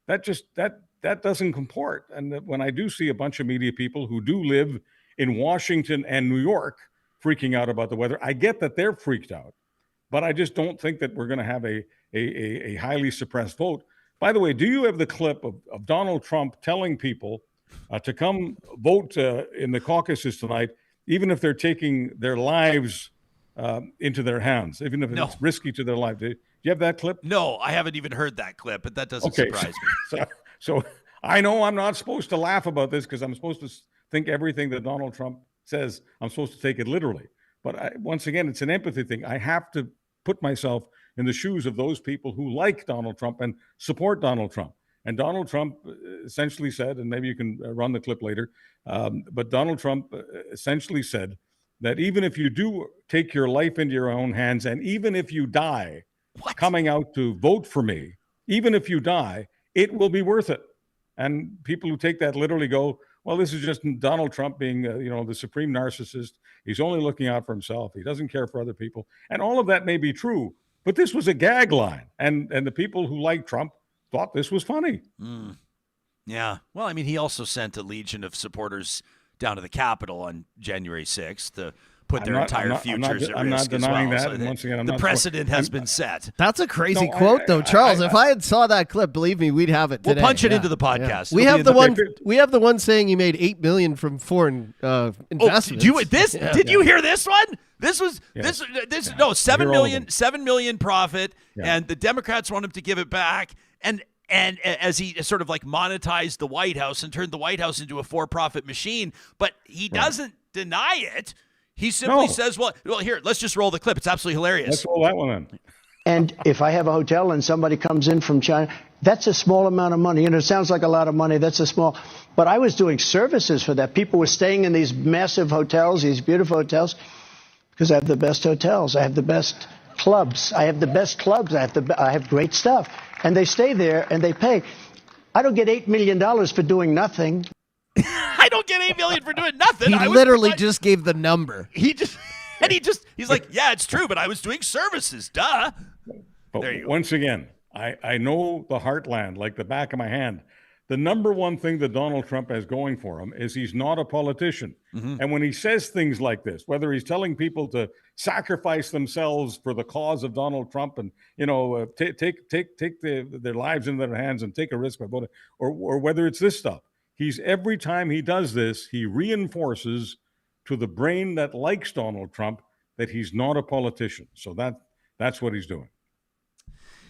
that doesn't comport. And when I do see a bunch of media people who do live in Washington and New York freaking out about the weather, I get that they're freaked out. But I just don't think that we're going to have a highly suppressed vote. By the way, do you have the clip of Donald Trump telling people to come vote in the caucuses tonight, even if they're taking their lives into their hands, even if it's risky to their life? Do you have that clip? No, I haven't even heard that clip, but that doesn't surprise me. So I know I'm not supposed to laugh about this because I'm supposed to think everything that Donald Trump says, I'm supposed to take it literally. But once again, it's an empathy thing. I have to put myself in the shoes of those people who like Donald Trump and support Donald Trump. And Donald Trump essentially said, and maybe you can run the clip later, but Donald Trump essentially said that even if you do take your life into your own hands, and even if you die coming out to vote for me, even if you die, it will be worth it. And people who take that literally go, well, this is just Donald Trump being, the supreme narcissist. He's only looking out for himself. He doesn't care for other people. And all of that may be true, but this was a gag line. And the people who like Trump thought this was funny. Yeah. Well, I mean, he also sent a legion of supporters down to the Capitol on January 6th to put their entire futures at risk. I'm not denying as well. that. And once again, the precedent has been set. That's a crazy quote, though, Charles. If I had saw that clip, believe me, we'd have it today. We'll punch it into the podcast. Yeah. We have the one saying he made $8 million from foreign investments. Did you hear this one? This was no $7 million profit, and the Democrats want him to give it back, and as he sort of like monetized the White House and turned the White House into a for-profit machine, but he doesn't deny it. He simply says, well, here, let's just roll the clip. It's absolutely hilarious. Let's roll that one in. And if I have a hotel and somebody comes in from China, that's a small amount of money. It sounds like a lot of money. That's a small. But I was doing services for that. People were staying in these massive hotels, these beautiful hotels, because I have the best hotels. I have the best clubs. I have the best clubs. I have great stuff. And they stay there and they pay. I don't get $8 million for doing nothing. I don't get $8 million for doing nothing. He literally just gave the number. He's like, yeah, it's true, but I was doing services. Duh. But there you go. Once again, I know the heartland like the back of my hand. the number one thing that Donald Trump has going for him is he's not a politician. And when he says things like this, whether he's telling people to sacrifice themselves for the cause of Donald Trump and, take their lives in their hands and take a risk by voting, or whether it's this stuff, every time he does this, he reinforces to the brain that likes Donald Trump that he's not a politician. So that's what he's doing.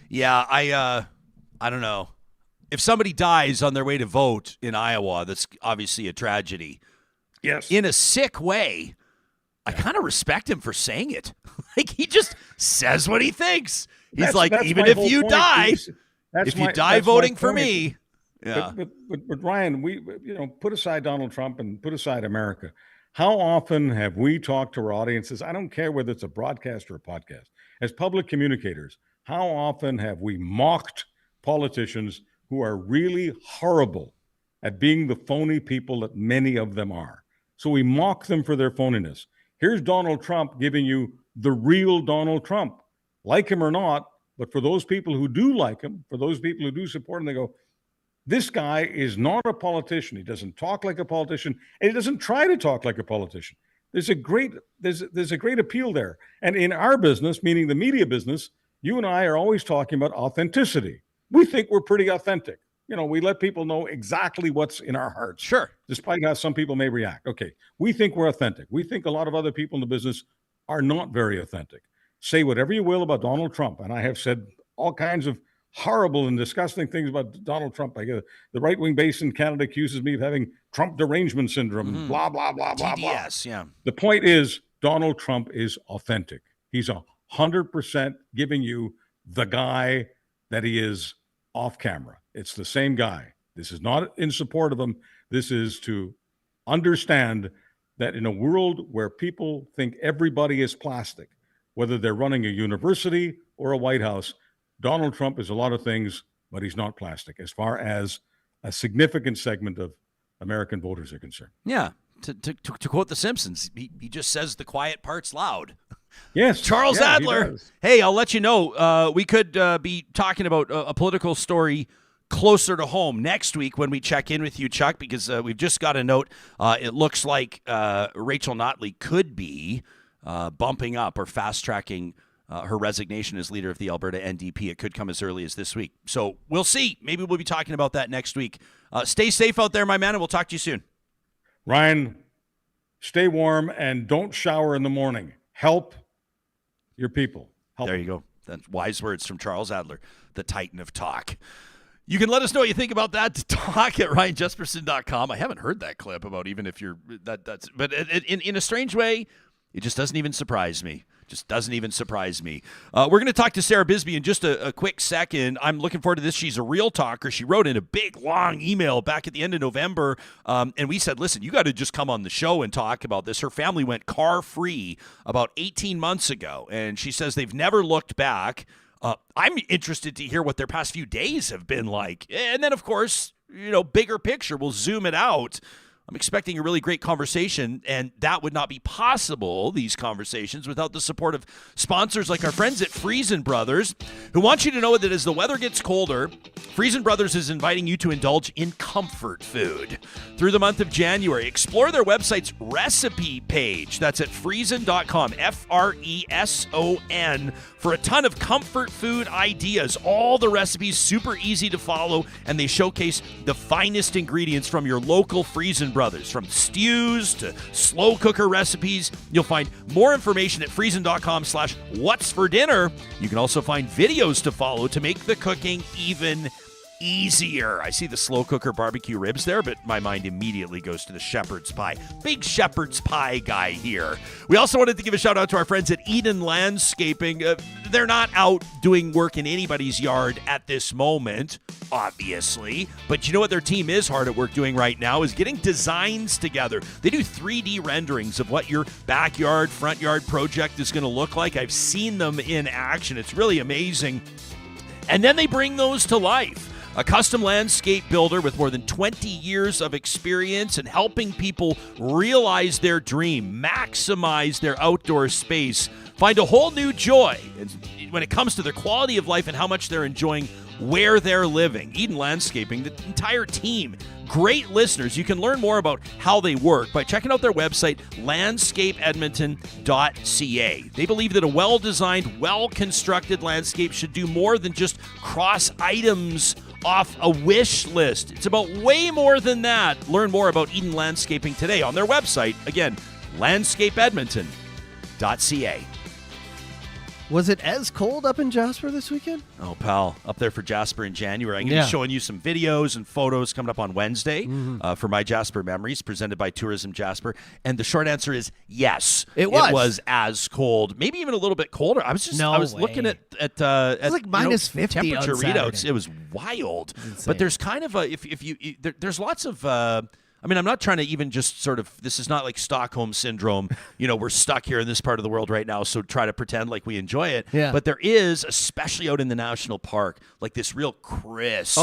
Yeah, I don't know. If somebody dies on their way to vote in Iowa, that's obviously a tragedy. Yes. In a sick way, I kind of respect him for saying it. Like, he just says what he thinks. He's like, even if you die, voting for me. Yeah. But Ryan, we put aside Donald Trump and put aside America. How often have we talked to our audiences? I don't care whether it's a broadcast or a podcast. As public communicators, how often have we mocked politicians who are really horrible at being the phony people that many of them are? So we mock them for their phoniness. Here's Donald Trump giving you the real Donald Trump. Like him or not, but for those people who do like him, for those people who do support him, they go, this guy is not a politician. He doesn't talk like a politician, and he doesn't try to talk like a politician. There's a great appeal there. And in our business, meaning the media business, you and I are always talking about authenticity. We think we're pretty authentic. We let people know exactly what's in our hearts. Sure. Despite how some people may react. Okay, we think we're authentic. We think a lot of other people in the business are not very authentic. Say whatever you will about Donald Trump, and I have said all kinds of horrible and disgusting things about Donald Trump. The right-wing base in Canada accuses me of having Trump derangement syndrome, blah, blah, blah, blah, TDS, blah. Yeah. The point is, Donald Trump is authentic. He's 100% giving you the guy that he is off camera. It's the same guy. This is not in support of him. This is to understand that in a world where people think everybody is plastic, whether they're running a university or a White House, Donald Trump is a lot of things, but he's not plastic as far as a significant segment of American voters are concerned. Yeah. To quote The Simpsons, he just says the quiet parts loud. Yes. Charles Adler. Hey, I'll let you know. We could be talking about a political story closer to home next week when we check in with you, Chuck, because we've just got a note. It looks like Rachel Notley could be bumping up or fast-tracking her resignation as leader of the Alberta NDP. It could come as early as this week. So we'll see. Maybe we'll be talking about that next week. Stay safe out there, my man, and we'll talk to you soon. Ryan, stay warm and don't shower in the morning. Help your people. There you go. That's wise words from Charles Adler, the Titan of talk. You can let us know what you think about that. Talk at RyanJesperson.com. I haven't heard that clip about even if you're that's, but in a strange way, it just doesn't even surprise me. We're going to talk to Sarah Bisbee in just a quick second. I'm looking forward to this. She's a real talker. She wrote in a big, long email back at the end of November, and we said, listen, you got to just come on the show and talk about this. Her family went car-free about 18 months ago, and she says they've never looked back. I'm interested to hear what their past few days have been like. And then, of course, bigger picture, we'll zoom it out. I'm expecting a really great conversation, and that would not be possible, these conversations, without the support of sponsors like our friends at Friesen Brothers, who want you to know that as the weather gets colder, Friesen Brothers is inviting you to indulge in comfort food. Through the month of January, explore their website's recipe page. That's at friesen.com, Freson, for a ton of comfort food ideas. All the recipes super easy to follow, and they showcase the finest ingredients from your local Friesen Brothers. From stews to slow cooker recipes, you'll find more information at friesen.com/what's for dinner. You can also find videos to follow to make the cooking even easier. I see the slow cooker barbecue ribs there, but my mind immediately goes to the shepherd's pie. Big shepherd's pie guy here. We also wanted to give a shout out to our friends at Eden Landscaping. They're not out doing work in anybody's yard at this moment, obviously, but you know what their team is hard at work doing right now is getting designs together. They do 3D renderings of what your backyard, front yard project is going to look like. I've seen them in action. It's really amazing. And then they bring those to life. A custom landscape builder with more than 20 years of experience in helping people realize their dream, maximize their outdoor space, find a whole new joy when it comes to their quality of life and how much they're enjoying where they're living. Eden Landscaping, the entire team, great listeners. You can learn more about how they work by checking out their website, landscapeedmonton.ca. They believe that a well-designed, well-constructed landscape should do more than just cross items off a wish list. It's about way more than that. Learn more about Eden Landscaping today on their website. Again, landscapeedmonton.ca. Was it as cold up in Jasper this weekend? Oh, pal, up there for Jasper in January. I'm going to be showing you some videos and photos coming up on Wednesday for My Jasper Memories, presented by Tourism Jasper. And the short answer is yes. It was. It was as cold, maybe even a little bit colder. I was looking at like minus 50 temperature on readouts. Saturday. It was wild. But there's kind of there's lots of. I mean, I'm not trying to even just sort of, this is not like Stockholm Syndrome, we're stuck here in this part of the world right now, so try to pretend like we enjoy it. Yeah. But there is, especially out in the national park, like this real crisp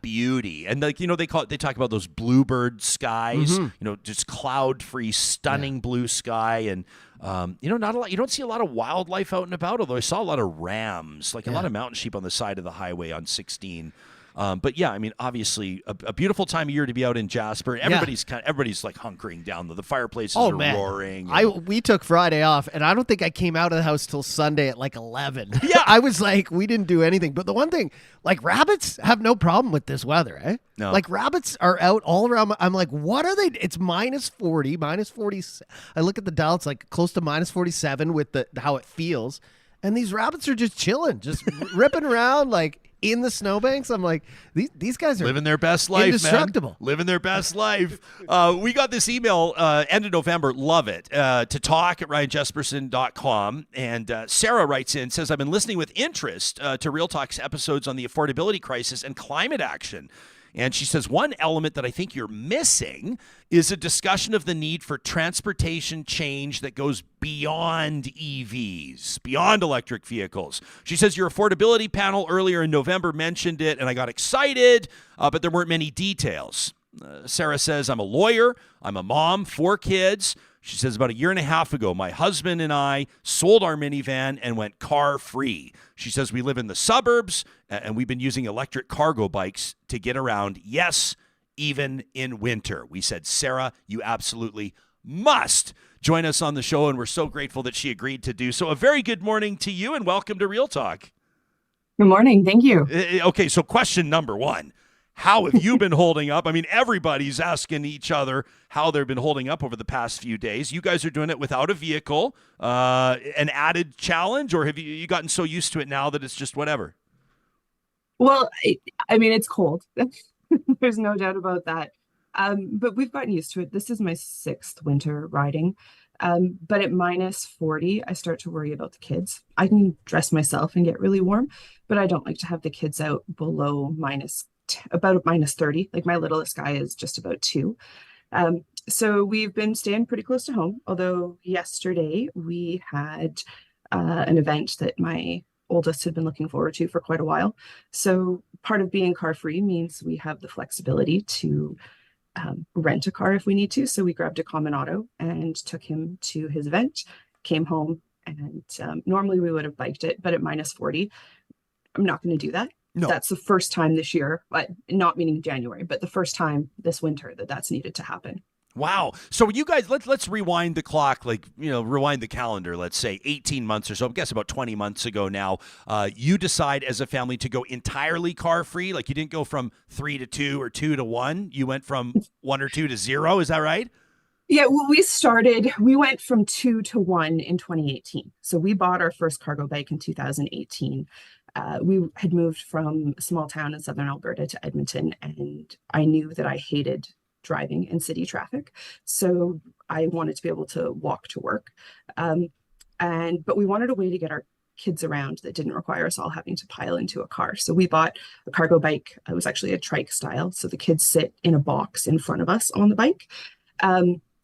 beauty. And like, they talk about those bluebird skies, just cloud-free, stunning blue sky. And, not a lot, you don't see a lot of wildlife out and about, although I saw a lot of rams, like a lot of mountain sheep on the side of the highway on 16. But yeah, I mean, obviously, a beautiful time of year to be out in Jasper. Everybody's like hunkering down. The fireplaces are roaring. We took Friday off, and I don't think I came out of the house till Sunday at like 11. Yeah, I was like, we didn't do anything. But the one thing, like rabbits have no problem with this weather, eh? No. Like rabbits are out all around. I'm like, what are they? It's minus 40, minus 40. I look at the dial; it's like close to minus 47 with how it feels. And these rabbits are just chilling, just ripping around like in the snowbanks. I'm like, these guys are living their best life, indestructible. Man. Living their best life. We got this email end of November. Love it. To talk at ryanjesperson.com. And Sarah writes in, says, I've been listening with interest to Real Talk's episodes on the affordability crisis and climate action. And she says, one element that I think you're missing is a discussion of the need for transportation change that goes beyond EVs, beyond electric vehicles. She says your affordability panel earlier in November mentioned it, and I got excited, but there weren't many details. Sarah says, I'm a lawyer, I'm a mom, 4 kids. She says, about a year and a half ago, my husband and I sold our minivan and went car-free. She says, we live in the suburbs, and we've been using electric cargo bikes to get around, yes, even in winter. We said, Sarah, you absolutely must join us on the show, and we're so grateful that she agreed to do so. A very good morning to you, and welcome to Real Talk. Good morning. Thank you. Okay, so question number 1. How have you been holding up? I mean, everybody's asking each other how they've been holding up over the past few days. You guys are doing it without a vehicle, an added challenge, or have you gotten so used to it now that it's just whatever? Well, I mean, it's cold. There's no doubt about that. But we've gotten used to it. This is my 6th winter riding. But at minus 40, I start to worry about the kids. I can dress myself and get really warm, but I don't like to have the kids out below about minus 30. Like my littlest guy is just about 2. So we've been staying pretty close to home, although yesterday we had an event that my oldest had been looking forward to for quite a while. So part of being car free means we have the flexibility to rent a car if we need to. So we grabbed a common auto and took him to his event, came home, and normally we would have biked it, but at minus 40, I'm not going to do that. No. That's the first time this year, but not meaning January, but the first time this winter that's needed to happen. Wow. So you guys, let's rewind the clock, rewind the calendar, let's say 18 months or so, I guess about 20 months ago now, you decide as a family to go entirely car-free? Like you didn't go from 3 to 2 or 2 to 1. You went from 1 or 2 to 0. Is that right? Yeah, well, we went from 2 to 1 in 2018. So we bought our first cargo bike in 2018. We had moved from a small town in southern Alberta to Edmonton, and I knew that I hated driving in city traffic. So I wanted to be able to walk to work. But we wanted a way to get our kids around that didn't require us all having to pile into a car. So we bought a cargo bike. It was actually a trike style. So the kids sit in a box in front of us on the bike.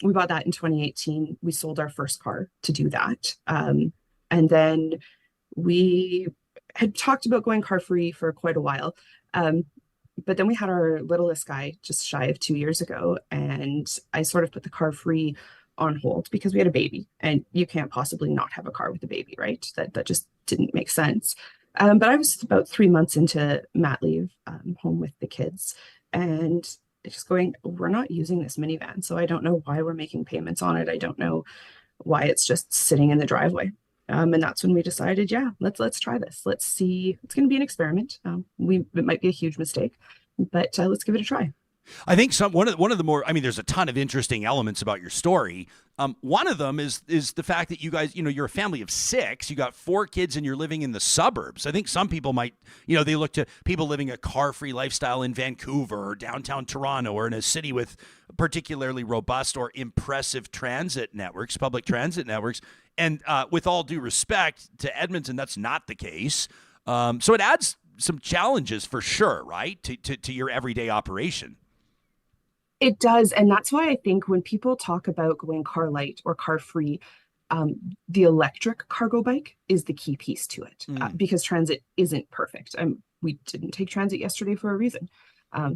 We bought that in 2018. We sold our first car to do that. And then we had talked about going car free for quite a while. But then we had our littlest guy just shy of 2 years ago. And I sort of put the car free on hold because we had a baby, and you can't possibly not have a car with a baby, right? That just didn't make sense. But I was about 3 months into mat leave, home with the kids, and just going, we're not using this minivan, so I don't know why we're making payments on it. I don't know why it's just sitting in the driveway. And that's when we decided, yeah, let's try this. Let's see. It's going to be an experiment. It might be a huge mistake, but let's give it a try. I think one of the more, I mean, there's a ton of interesting elements about your story. One of them is the fact that you guys, you're a family of 6. You got 4 kids and you're living in the suburbs. I think some people might, they look to people living a car-free lifestyle in Vancouver or downtown Toronto or in a city with particularly robust or impressive public transit networks. And with all due respect to Edmonton, that's not the case. So it adds some challenges for sure, right, to your everyday operation. It does. And that's why I think when people talk about going car light or car free, the electric cargo bike is the key piece to it, because transit isn't perfect. We didn't take transit yesterday for a reason.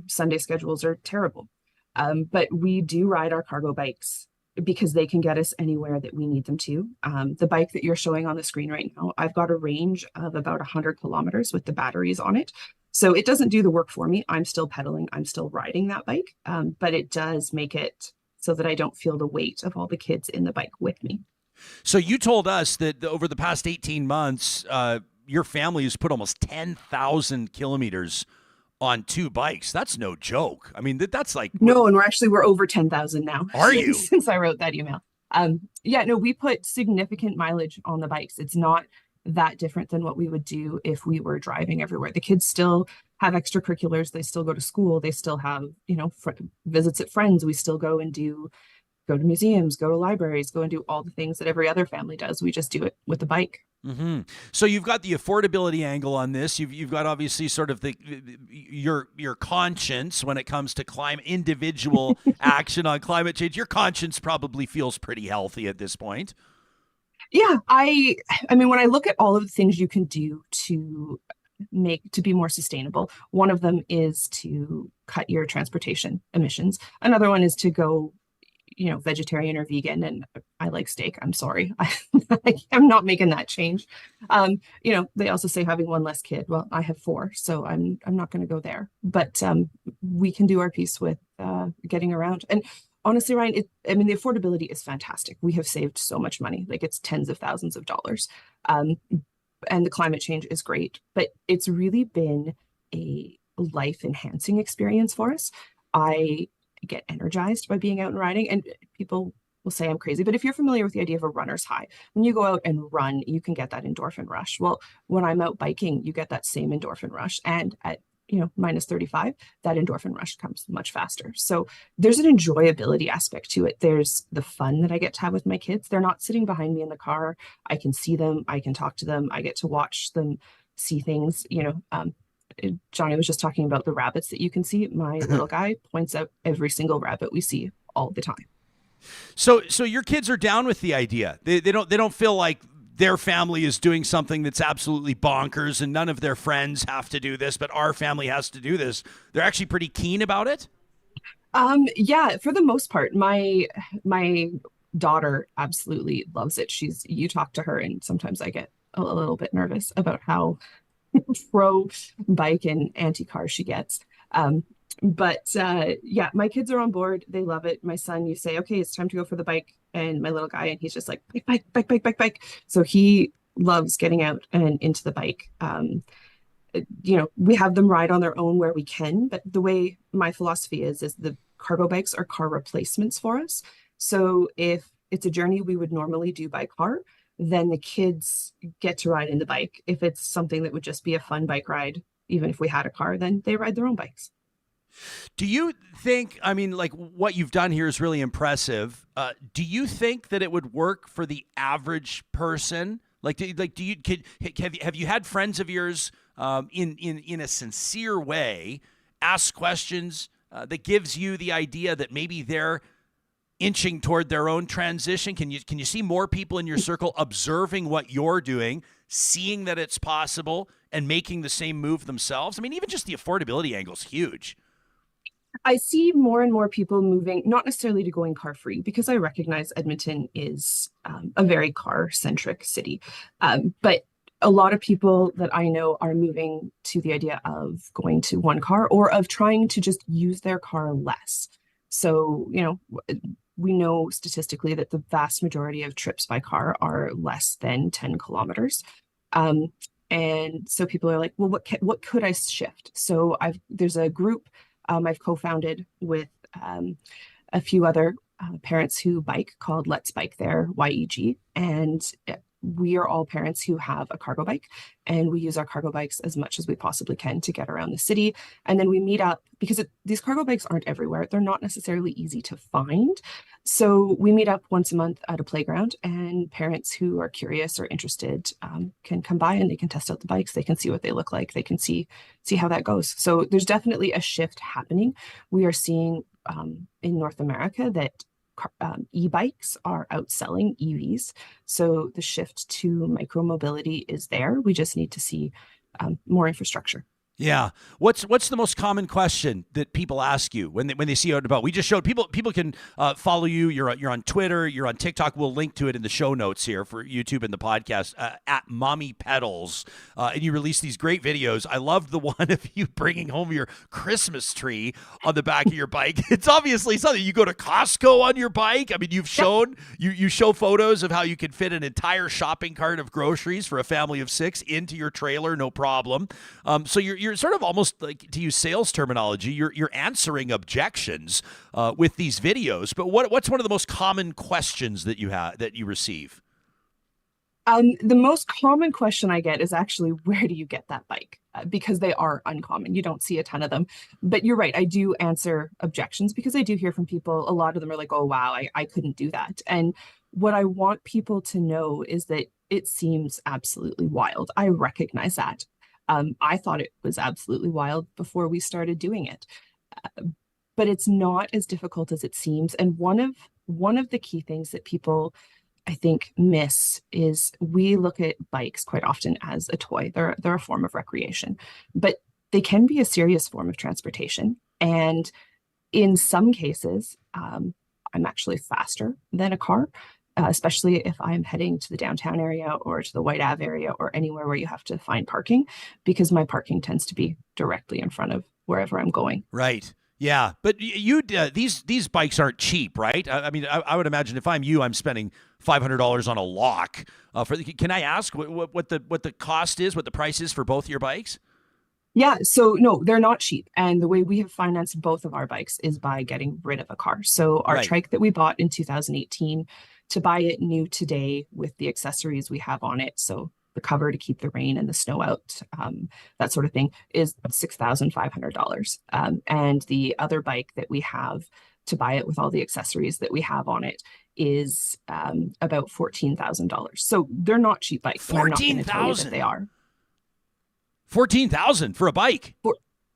Sunday schedules are terrible. But we do ride our cargo bikes because they can get us anywhere that we need them to. The bike that you're showing on the screen right now, I've got a range of about 100 kilometers with the batteries on it. So it doesn't do the work for me. I'm still pedaling. I'm still riding that bike. But it does make it so that I don't feel the weight of all the kids in the bike with me. So you told us that over the past 18 months, your family has put almost 10,000 kilometers on 2 bikes. That's no joke. I mean, that's like... No, and we're over 10,000 now. Are you? Since I wrote that email. We put significant mileage on the bikes. It's not that different than what we would do if we were driving everywhere. The kids still have extracurriculars. They still go to school. They still have, visits at friends. We still go to museums, go to libraries, go and do all the things that every other family does. We just do it with the bike. Mm-hmm. So you've got the affordability angle on this. You've got obviously sort of your conscience when it comes to individual action on climate change. Your conscience probably feels pretty healthy at this point. Yeah, I mean, when I look at all of the things you can do to be more sustainable, one of them is to cut your transportation emissions. Another one is to go, vegetarian or vegan. And I like steak. I'm sorry. I'm not making that change. They also say having one less kid. Well, I have 4, so I'm not going to go there. But we can do our piece with getting around. And honestly, Ryan, the affordability is fantastic. We have saved so much money, like it's tens of thousands of dollars. And the climate change is great, but it's really been a life-enhancing experience for us. I get energized by being out and riding, and people will say I'm crazy, but if you're familiar with the idea of a runner's high, when you go out and run, you can get that endorphin rush. Well, when I'm out biking, you get that same endorphin rush, and at minus 35, that endorphin rush comes much faster. So there's an enjoyability aspect to it. There's the fun that I get to have with my kids. They're not sitting behind me in the car. I can see them. I can talk to them. I get to watch them see things. Johnny was just talking about the rabbits that you can see. My little guy points out every single rabbit we see all the time. So your kids are down with the idea. They don't feel like their family is doing something that's absolutely bonkers and none of their friends have to do this, but our family has to do this. They're actually pretty keen about it. Yeah, for the most part. My daughter absolutely loves it. You talk to her and sometimes I get a little bit nervous about how pro bike and anti-car she gets. But my kids are on board. They love it. My son, you say, okay, it's time to go for the bike. And my little guy, and he's just like, bike. So he loves getting out and into the bike. We have them ride on their own where we can. But the way my philosophy is the cargo bikes are car replacements for us. So if it's a journey we would normally do by car, then the kids get to ride in the bike. If it's something that would just be a fun bike ride, even if we had a car, then they ride their own bikes. Do you think, what you've done here is really impressive. Do you think that it would work for the average person? Have you had friends of yours in a sincere way ask questions that gives you the idea that maybe they're inching toward their own transition? Can you see more people in your circle observing what you're doing, seeing that it's possible, and making the same move themselves? I mean, even just the affordability angle is huge. I see more and more people moving, not necessarily to going car free, because I recognize Edmonton is a very car centric city. But a lot of people that I know are moving to the idea of going to one car or of trying to just use their car less. So, we know statistically that the vast majority of trips by car are less than 10 kilometers. And so people are like, well, what could I shift? So there's a group I've co-founded with a few other parents who bike called Let's Bike There, YEG. And we are all parents who have a cargo bike, and we use our cargo bikes as much as we possibly can to get around the city. And then we meet up because these cargo bikes aren't everywhere. They're not necessarily easy to find. So we meet up once a month at a playground, and parents who are curious or interested can come by and they can test out the bikes. They can see what they look like. They can see how that goes. So there's definitely a shift happening. We are seeing in North America that e-bikes are outselling EVs. So the shift to micromobility is there. We just need to see more infrastructure. Yeah. What's the most common question that people ask you when they see you out and about? We just showed people can follow you. You're on Twitter. You're on TikTok. We'll link to it in the show notes here for YouTube and the podcast at Mommy Pedals. And you release these great videos. I loved the one of you bringing home your Christmas tree on the back of your bike. It's obviously something. You go to Costco on your bike. I mean, you've shown you show photos of how you can fit an entire shopping cart of groceries for a family of 6 into your trailer, no problem. So you're sort of almost like, to use sales terminology, you're answering objections with these videos. But what's one of the most common questions that you receive? The most common question I get is actually, where do you get that bike? Because they are uncommon. You don't see a ton of them. But you're right. I do answer objections because I do hear from people. A lot of them are like, oh, wow, I couldn't do that. And what I want people to know is that it seems absolutely wild. I recognize that. I thought it was absolutely wild before we started doing it, but it's not as difficult as it seems. And one of the key things that people, I think, miss is we look at bikes quite often as a toy. They're a form of recreation, but they can be a serious form of transportation. And in some cases, I'm actually faster than a car. Especially if I'm heading to the downtown area or to the White Ave area or anywhere where you have to find parking, because my parking tends to be directly in front of wherever I'm going. Right. Yeah. But these bikes aren't cheap, right? I mean, I would imagine if I'm you, I'm spending $500 on a lock. Can I ask what the cost is, what the price is for both your bikes? Yeah, so no, they're not cheap. And the way we have financed both of our bikes is by getting rid of a car. So our trike that we bought in 2018, to buy it new today with the accessories we have on it, so the cover to keep the rain and the snow out, that sort of thing, is $6,500. And the other bike that we have to buy it with all the accessories that we have on it is about $14,000. So they're not cheap bikes. $14,000? They are. $14,000 for a bike?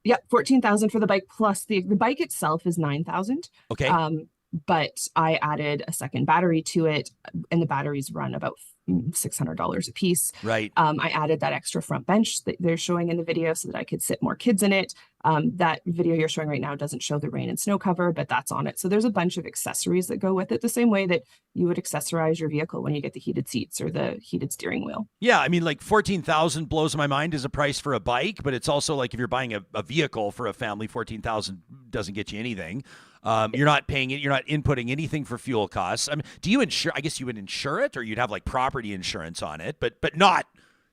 Yeah, $14,000 for the bike, plus the bike itself is $9,000. Okay. But I added a second battery to it, and the batteries run about $600 a piece. Right. I added that extra front bench that they're showing in the video so that I could sit more kids in it. That video you're showing right now doesn't show the rain and snow cover, but that's on it. So there's a bunch of accessories that go with it, the same way that you would accessorize your vehicle when you get the heated seats or the heated steering wheel. Yeah, I mean, like $14,000 blows my mind as a price for a bike, but it's also like if you're buying a vehicle for a family, $14,000 doesn't get you anything. You're not paying it. You're not inputting anything for fuel costs. I mean, do you insure? I guess you would insure it, or you'd have like property insurance on it, but not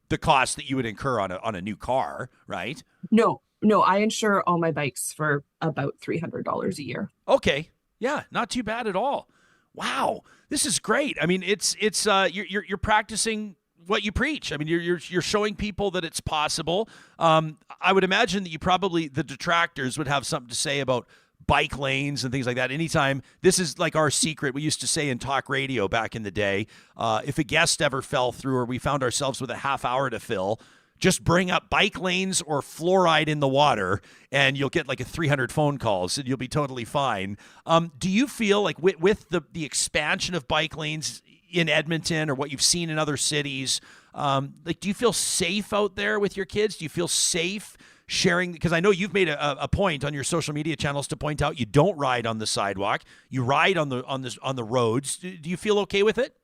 the cost that you would incur on a new car, right? No, I insure all my bikes for about $300 a year. Okay, yeah, not too bad at all. Wow, this is great. I mean, it's you're practicing what you preach. I mean, you're showing people that it's possible. I would imagine that the detractors would have something to say about bike lanes and things like that. Anytime, this is like our secret. We used to say in talk radio back in the day, if a guest ever fell through or we found ourselves with a half hour to fill, just bring up bike lanes or fluoride in the water and you'll get like 300 phone calls and you'll be totally fine. Do you feel like with the expansion of bike lanes in Edmonton or what you've seen in other cities, like, do you feel safe out there with your kids? Do you feel safe sharing? Because I know you've made a point on your social media channels to point out you don't ride on the sidewalk, you ride on the roads. Do you feel okay with it?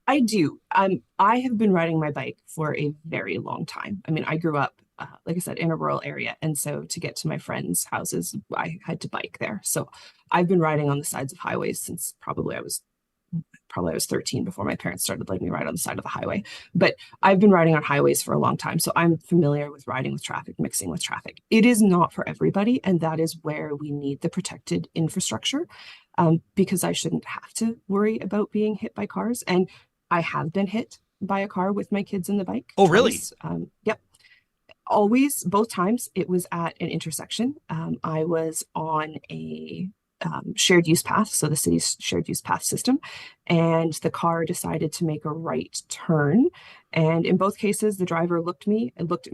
I do. I have been riding my bike for a very long time. I mean, I grew up, like I said, in a rural area. And so to get to my friends' houses, I had to bike there. So I've been riding on the sides of highways since probably I was 13 before my parents started letting me ride on the side of the highway. But I've been riding on highways for a long time. So I'm familiar with riding with traffic, mixing with traffic. It is not for everybody. And that is where we need the protected infrastructure, because I shouldn't have to worry about being hit by cars. And I have been hit by a car with my kids in the bike. Oh, really? Yep. Always, both times, it was at an intersection. I was on a shared use path, so the city's shared use path system, and the car decided to make a right turn. And in both cases, the driver looked at me.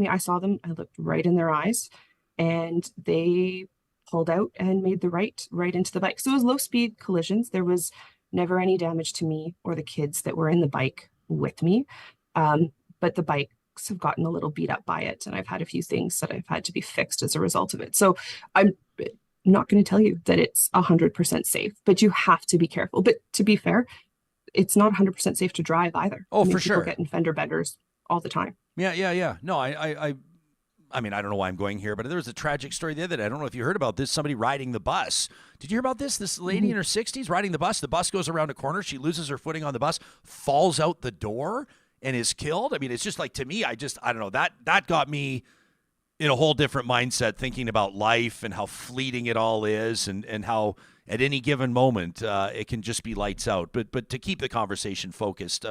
I saw them. I looked right in their eyes, and they pulled out and made the right into the bike. So it was low speed collisions. There was never any damage to me or the kids that were in the bike with me. But the bikes have gotten a little beat up by it, and I've had a few things that I've had to be fixed as a result of it. So I'm not going to tell you that it's 100% safe, but you have to be careful. But to be fair, it's not 100% safe to drive either. Oh, for people sure. Getting fender benders all the time. Yeah. No, I mean, I don't know why I'm going here, but there was a tragic story the other day. I don't know if you heard about this. Somebody riding the bus. Did you hear about this? This lady in her 60s riding the bus. The bus goes around a corner. She loses her footing on the bus, falls out the door, and is killed. I mean, it's just like, to me, I don't know. That got me in a whole different mindset, thinking about life and how fleeting it all is, and how at any given moment it can just be lights out. But to keep the conversation focused,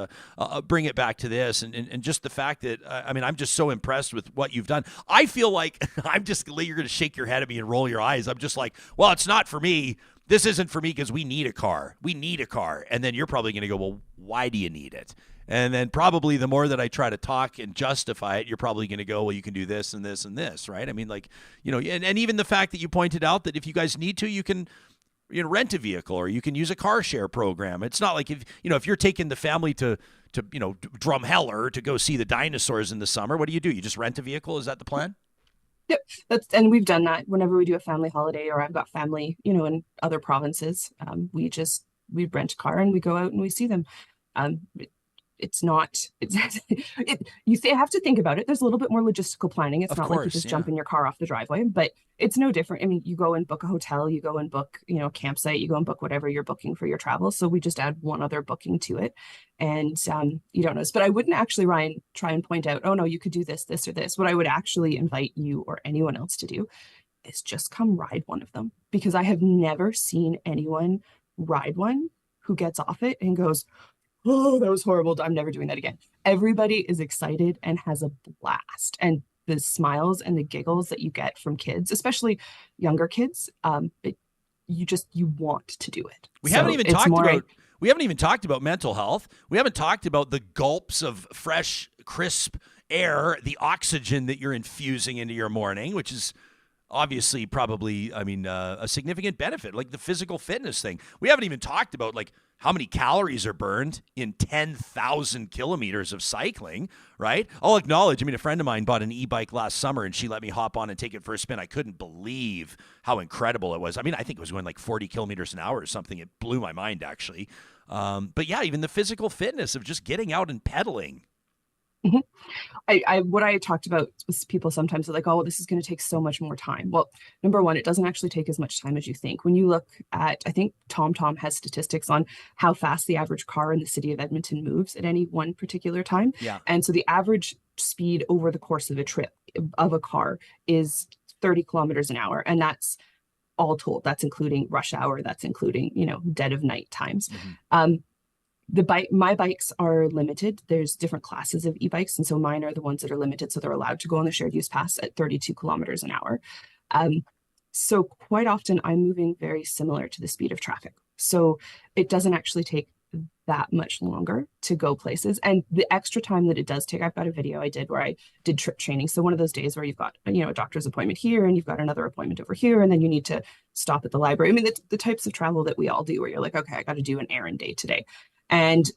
bring it back to this, and just the fact that, I mean, I'm just so impressed with what you've done. I feel like you're going to shake your head at me and roll your eyes. I'm just like, well, it's not for me. This isn't for me because we need a car. We need a car. And then you're probably going to go, well, why do you need it? And then probably the more that I try to talk and justify it, you're probably going to go, well, you can do this and this and this, right? I mean, like, you know, and even the fact that you pointed out that if you guys need to, you can, you know, rent a vehicle, or you can use a car share program. It's not like, if you're taking the family to Drumheller to go see the dinosaurs in the summer, what do? You just rent a vehicle? Is that the plan? Yep, and we've done that whenever we do a family holiday, or I've got family, in other provinces. We rent a car and we go out and we see them. You have to think about it. There's a little bit more logistical planning. It's not like you just jump in your car off the driveway, but it's no different. I mean, you go and book a hotel, you go and book, a campsite, you go and book whatever you're booking for your travel. So we just add one other booking to it, and you don't notice. But I wouldn't actually, Ryan, try and point out, oh no, you could do this, this, or this. What I would actually invite you or anyone else to do is just come ride one of them, because I have never seen anyone ride one who gets off it and goes, oh, that was horrible, I'm never doing that again. Everybody is excited and has a blast. And the smiles and the giggles that you get from kids, especially younger kids, you want to do it. We haven't even talked about mental health. We haven't talked about the gulps of fresh, crisp air, the oxygen that you're infusing into your morning, which is obviously probably, a significant benefit, like the physical fitness thing. We haven't even talked about, like, how many calories are burned in 10,000 kilometers of cycling, right? I'll acknowledge, a friend of mine bought an e-bike last summer, and she let me hop on and take it for a spin. I couldn't believe how incredible it was. I think it was going like 40 kilometers an hour or something. It blew my mind, actually. But yeah, even the physical fitness of just getting out and pedaling. Mm-hmm. What I talked about with people sometimes are like, oh, well, this is going to take so much more time. Well, number one, it doesn't actually take as much time as you think. When you look at, I think TomTom has statistics on how fast the average car in the city of Edmonton moves at any one particular time. Yeah. And so the average speed over the course of a trip of a car is 30 kilometers an hour. And that's all told. That's including rush hour. That's including, dead of night times. Mm-hmm. My bikes are limited. There's different classes of e-bikes, and so mine are the ones that are limited, so they're allowed to go on the shared use pass at 32 kilometers an hour. So quite often I'm moving very similar to the speed of traffic. So it doesn't actually take that much longer to go places. And the extra time that it does take, I've got a video I did where I did trip training. So one of those days where you've got, a doctor's appointment here, and you've got another appointment over here, and then you need to stop at the library. The types of travel that we all do, where you're like, okay, I got to do an errand day today. And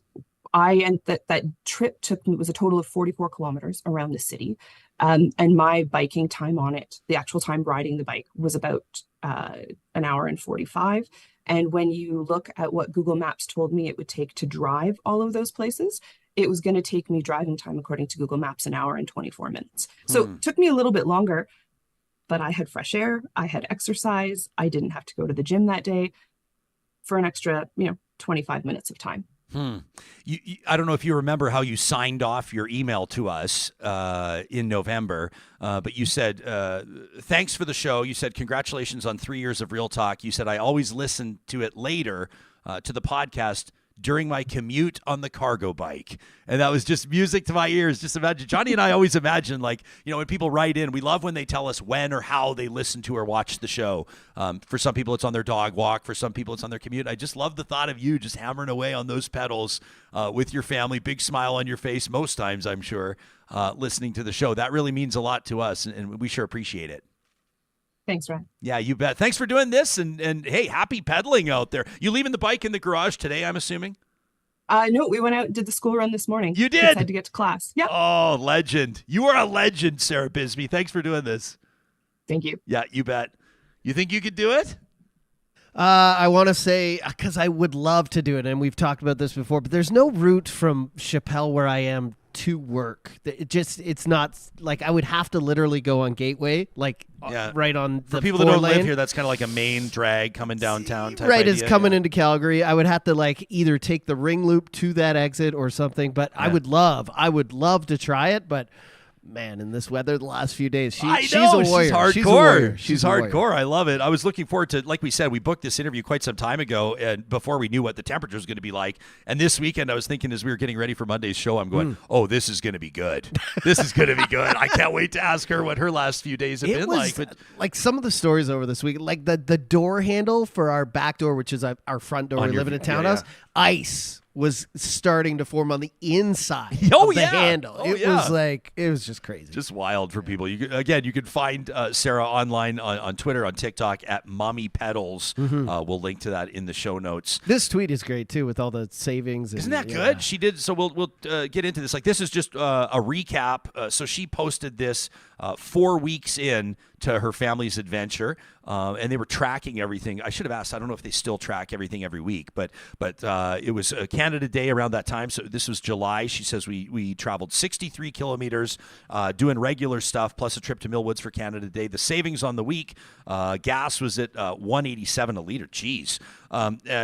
that trip was a total of 44 kilometers around the city. And my biking time on it, the actual time riding the bike, was about an hour and 45. And when you look at what Google Maps told me it would take to drive all of those places, it was going to take me driving time, according to Google Maps, an hour and 24 minutes. So it took me a little bit longer, but I had fresh air, I had exercise, I didn't have to go to the gym that day for an extra, 25 minutes of time. I don't know if you remember how you signed off your email to us in November, but you said, thanks for the show. You said, congratulations on 3 years of Real Talk. You said, I always listen to it later, to the podcast, during my commute on the cargo bike. And that was just music to my ears. Just imagine, Johnny and I always imagine, like, when people write in, we love when they tell us when or how they listen to or watch the show. For some people, it's on their dog walk. For some people, it's on their commute. I just love the thought of you just hammering away on those pedals with your family, big smile on your face most times, I'm sure, listening to the show. That really means a lot to us, and we sure appreciate it. Thanks, Ryan. Yeah, you bet. Thanks for doing this, and hey, happy pedaling out there. You leaving the bike in the garage today, I'm assuming? No, we went out and did the school run this morning. You did? Kids had to get to class. Yeah. Oh, legend. You are a legend, Sarah Bisbee. Thanks for doing this. Thank you. Yeah, you bet. You think you could do it? I want to say, because I would love to do it, and we've talked about this before, but there's no route from Chappelle where I am to work. It's not like I would have to literally go on Gateway, like right on the For people that don't lane. live here, that's kind of like a main drag coming downtown type Right, idea, it's coming into Calgary. I would have to like either take the ring loop to that exit or something, but I would love to try it, but man, in this weather the last few days, she's a warrior. She's hardcore. She's a warrior. Hardcore. I love it. I was looking forward to, like we said, we booked this interview quite some time ago, and before we knew what the temperature was going to be like. And this weekend, I was thinking as we were getting ready for Monday's show, I'm going, oh, this is going to be good. This is going to be good. I can't wait to ask her what her last few days have been like. But like some of the stories over this week, like the door handle for our back door, which is our front door. We live in a townhouse. Ice was starting to form on the inside of the handle. It was just crazy. Just wild for people. You can find Sarah online on Twitter, on TikTok at Mommy Pedals. We'll link to that in the show notes. This tweet is great too, with all the savings. Isn't that good? She did. So we'll get into this. Like, this is just a recap. So she posted this 4 weeks in to her family's adventure, and they were tracking everything. I should have asked. I don't know if they still track everything every week, but it was Canada Day around that time. So this was July. She says we traveled 63 kilometers, doing regular stuff, plus a trip to Millwoods for Canada Day. The savings on the week, gas was at $1.87 a liter. Jeez.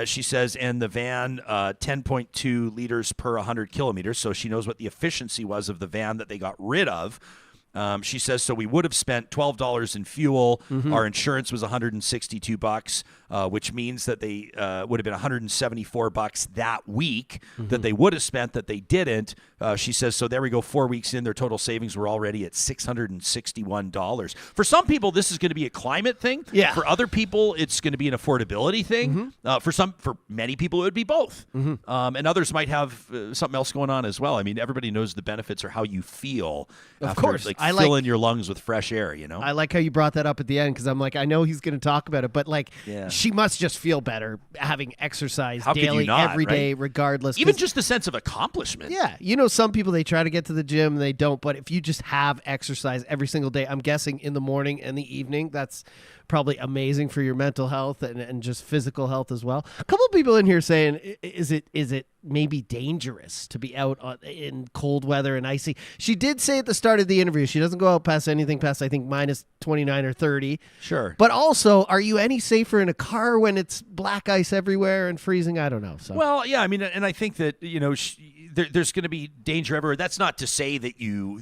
She says, and the van, 10.2 liters per 100 kilometers. So she knows what the efficiency was of the van that they got rid of. She says, so we would have spent $12 in fuel. Our insurance was $162, which means that they would have been $174 that week that they would have spent that they didn't. She says, so there we go. 4 weeks in, their total savings were already at $661. For some people, this is going to be a climate thing. Yeah. For other people, it's going to be an affordability thing. For many people, it would be both. And others might have something else going on as well. I mean, everybody knows the benefits or how you feel. Of course. Like filling your lungs with fresh air, I like how you brought that up at the end, because I'm like, I know he's going to talk about it, but she must just feel better having exercise daily, every day, regardless. Even just the sense of accomplishment. Yeah. Some people, they try to get to the gym, they don't, but if you just have exercise every single day, I'm guessing in the morning and the evening, that's probably amazing for your mental health and just physical health as well. A couple of people in here saying, is it maybe dangerous to be out in cold weather and icy? She did say at the start of the interview she doesn't go out past anything past, I think, minus 29 or 30. Sure. But also, are you any safer in a car when it's black ice everywhere and freezing? I don't know. So. Well, yeah, I mean, and I think that, there's going to be danger everywhere. That's not to say that you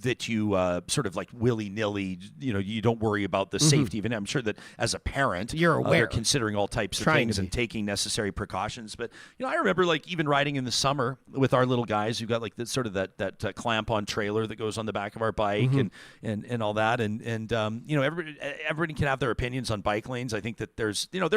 sort of like willy-nilly, you don't worry about the safety of it. I'm sure that as a parent, you're aware, you're considering all types of things and taking necessary precautions. But I remember like even riding in the summer with our little guys who got like that sort of that clamp-on trailer that goes on the back of our bike and all that. And everybody can have their opinions on bike lanes. I think that there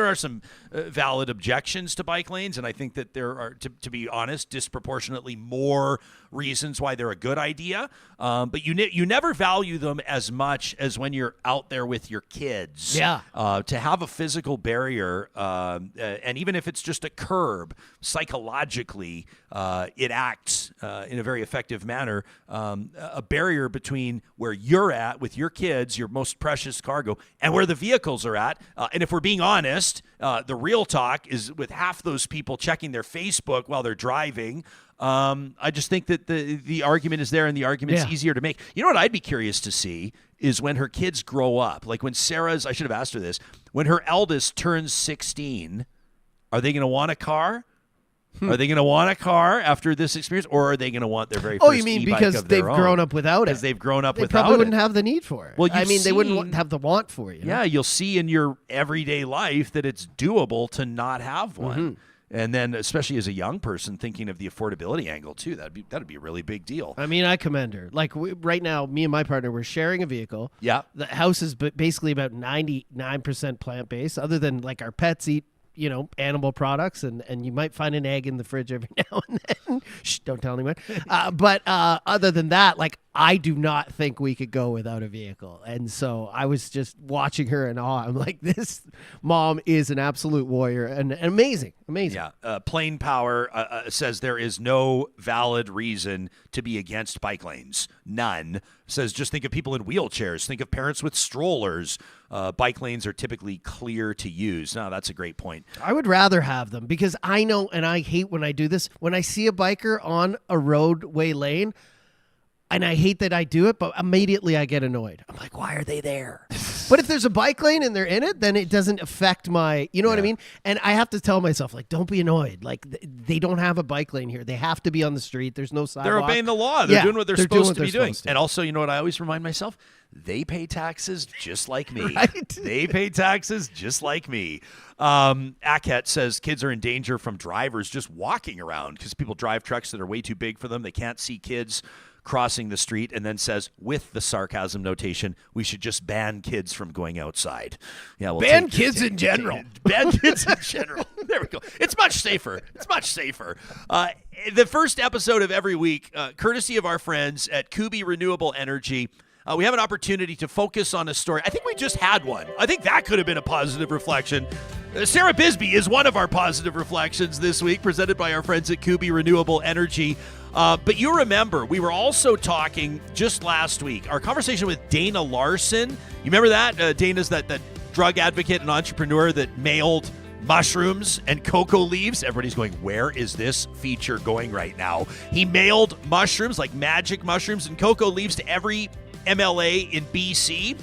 are some valid objections to bike lanes, and I think that there are, to be honest, disproportionately more or reasons why they're a good idea, but you never value them as much as when you're out there with your kids. Yeah. To have a physical barrier, and even if it's just a curb, psychologically, it acts in a very effective manner. A barrier between where you're at with your kids, your most precious cargo, and where the vehicles are at. And if we're being honest, the real talk is with half those people checking their Facebook while they're driving. I just think that the argument is there, and the argument's easier to make. You know what I'd be curious to see is when her kids grow up. Like when Sarah's, I should have asked her this, when her eldest turns 16, are they going to want a car? Are they going to want a car after this experience, or are they going to want their very first you mean e-bike because of their they've own? grown up without it? Because they've grown up They without it. probably wouldn't have the need for it. Well, I mean, they wouldn't have the want for it. Yeah, you'll see in your everyday life that it's doable to not have one. And then, especially as a young person, thinking of the affordability angle too, that'd be a really big deal. I mean, I commend her. Like right now, me and my partner, we're sharing a vehicle. Yeah, the house is basically about 99% plant based, other than like our pets eat, animal products, and you might find an egg in the fridge every now and then. Shh, don't tell anyone. But other than that, like, I do not think we could go without a vehicle. And so I was just watching her in awe. I'm like, this mom is an absolute warrior and amazing. Yeah. Plain Power says there is no valid reason to be against bike lanes. None. Says just think of people in wheelchairs. Think of parents with strollers. Bike lanes are typically clear to use. No, that's a great point. I would rather have them because I know, and I hate when I do this, when I see a biker on a roadway lane, and I hate that I do it, but immediately I get annoyed. I'm like, why are they there? But if there's a bike lane and they're in it, then it doesn't affect my, you know what I mean? And I have to tell myself, like, don't be annoyed. Like, they don't have a bike lane here. They have to be on the street. There's no sidewalk. They're obeying the law. They're doing what they're supposed to be doing. To. And also, you know what I always remind myself? They pay taxes just like me. Right? They pay taxes just like me. Aket says kids are in danger from drivers just walking around because people drive trucks that are way too big for them. They can't see kids crossing the street, and then says, with the sarcasm notation, we should just ban kids from going outside. Yeah, we'll ban kids in general. Ban kids in general. There we go. It's much safer. The first episode of every week, courtesy of our friends at Kuby Renewable Energy, we have an opportunity to focus on a story. I think we just had one. I think that could have been a positive reflection. Sarah Bisbee is one of our positive reflections this week, presented by our friends at Kuby Renewable Energy. But you remember, we were also talking just last week, our conversation with Dana Larson. You remember that? Dana's that drug advocate and entrepreneur that mailed mushrooms and cocoa leaves. Everybody's going, where is this feature going right now? He mailed mushrooms, like Magic Mushrooms and Coca leaves, to every MLA in BC.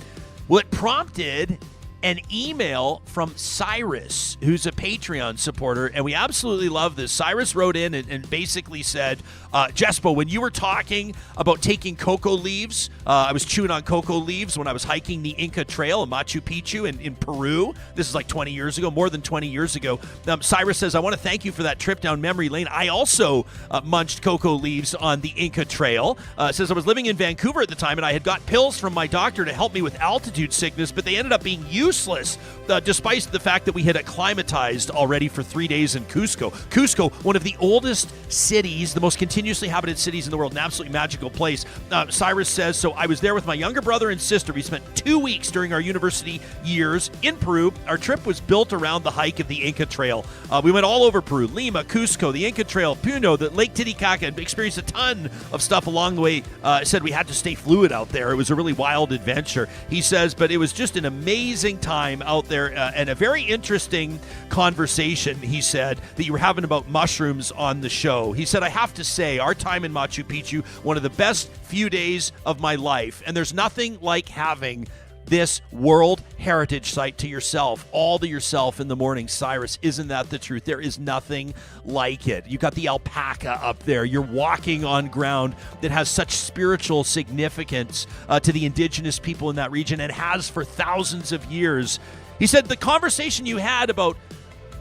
Well, it prompted an email from Cyrus, who's a Patreon supporter, and we absolutely love this. Cyrus wrote in and basically said, Jespo, when you were talking about taking cocoa leaves, I was chewing on cocoa leaves when I was hiking the Inca Trail in Macchu Pichu in Peru. This is like 20 years ago, more than 20 years ago. Cyrus says, I want to thank you for that trip down memory lane. I also munched cocoa leaves on the Inca Trail. Says I was living in Vancouver at the time, and I had got pills from my doctor to help me with altitude sickness, but they ended up being useless, despite the fact that we had acclimatized already for 3 days in Cusco. Cusco, one of the oldest cities, the most continuously inhabited cities in the world, an absolutely magical place. Cyrus says, so I was there with my younger brother and sister. We spent 2 weeks during our university years in Peru. Our trip was built around the hike of the Inca Trail. We went all over Peru, Lima, Cusco, the Inca Trail, Puno, the Lake Titicaca, and experienced a ton of stuff along the way. Said we had to stay fluid out there. It was a really wild adventure. He says, but it was just an amazing time out there and a very interesting conversation, he said, that you were having about mushrooms on the show. He said, I have to say, our time in Macchu Pichu, one of the best few days of my life, and there's nothing like having this World Heritage Site to yourself, all to yourself in the morning. Cyrus, isn't that the truth? There is nothing like it. You got the alpaca up there. You're walking on ground that has such spiritual significance to the indigenous people in that region and has for thousands of years. He said the conversation you had about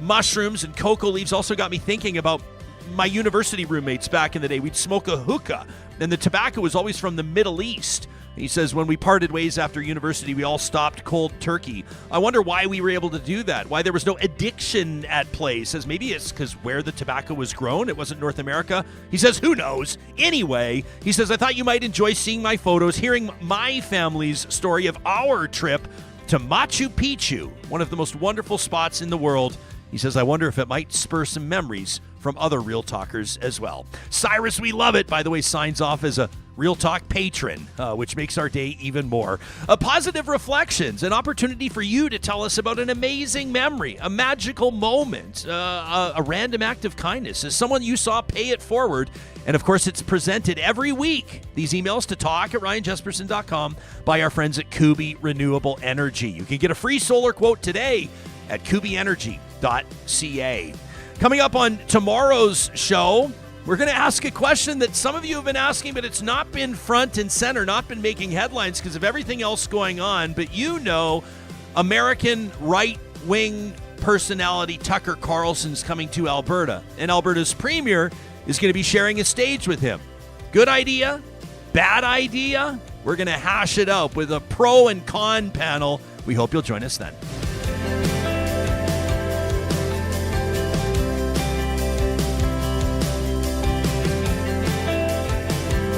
mushrooms and cocoa leaves also got me thinking about my university roommates back in the day, we'd smoke a hookah, and the tobacco was always from the Middle East. He says, when we parted ways after university, we all stopped cold turkey. I wonder why we were able to do that, why there was no addiction at play. He says, maybe it's because where the tobacco was grown, it wasn't North America. He says, who knows? Anyway, he says, I thought you might enjoy seeing my photos, hearing my family's story of our trip to Macchu Pichu, one of the most wonderful spots in the world. He says, I wonder if it might spur some memories from other Real Talkers as well. Cyrus, we love it, by the way, signs off as a Real Talk patron, which makes our day even more. Positive reflections, an opportunity for you to tell us about an amazing memory, a magical moment, a random act of kindness. As someone you saw, pay it forward. And of course, it's presented every week, these emails, to talk@ryanjesperson.com by our friends at Kuby Renewable Energy. You can get a free solar quote today at kubyenergy.ca. Coming up on tomorrow's show, we're going to ask a question that some of you have been asking, but it's not been front and center, not been making headlines because of everything else going on. But you know, American right-wing personality Tucker Carlson's coming to Alberta, and Alberta's premier is going to be sharing a stage with him. Good idea? Bad idea? We're going to hash it out with a pro and con panel. We hope you'll join us then.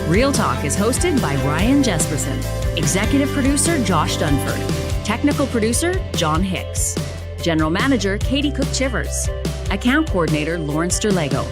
Real Talk is hosted by Ryan Jesperson, executive producer Josh Dunford, technical producer John Hicks, general manager Katie Cook-Chivers, account coordinator Lawrence Derlego.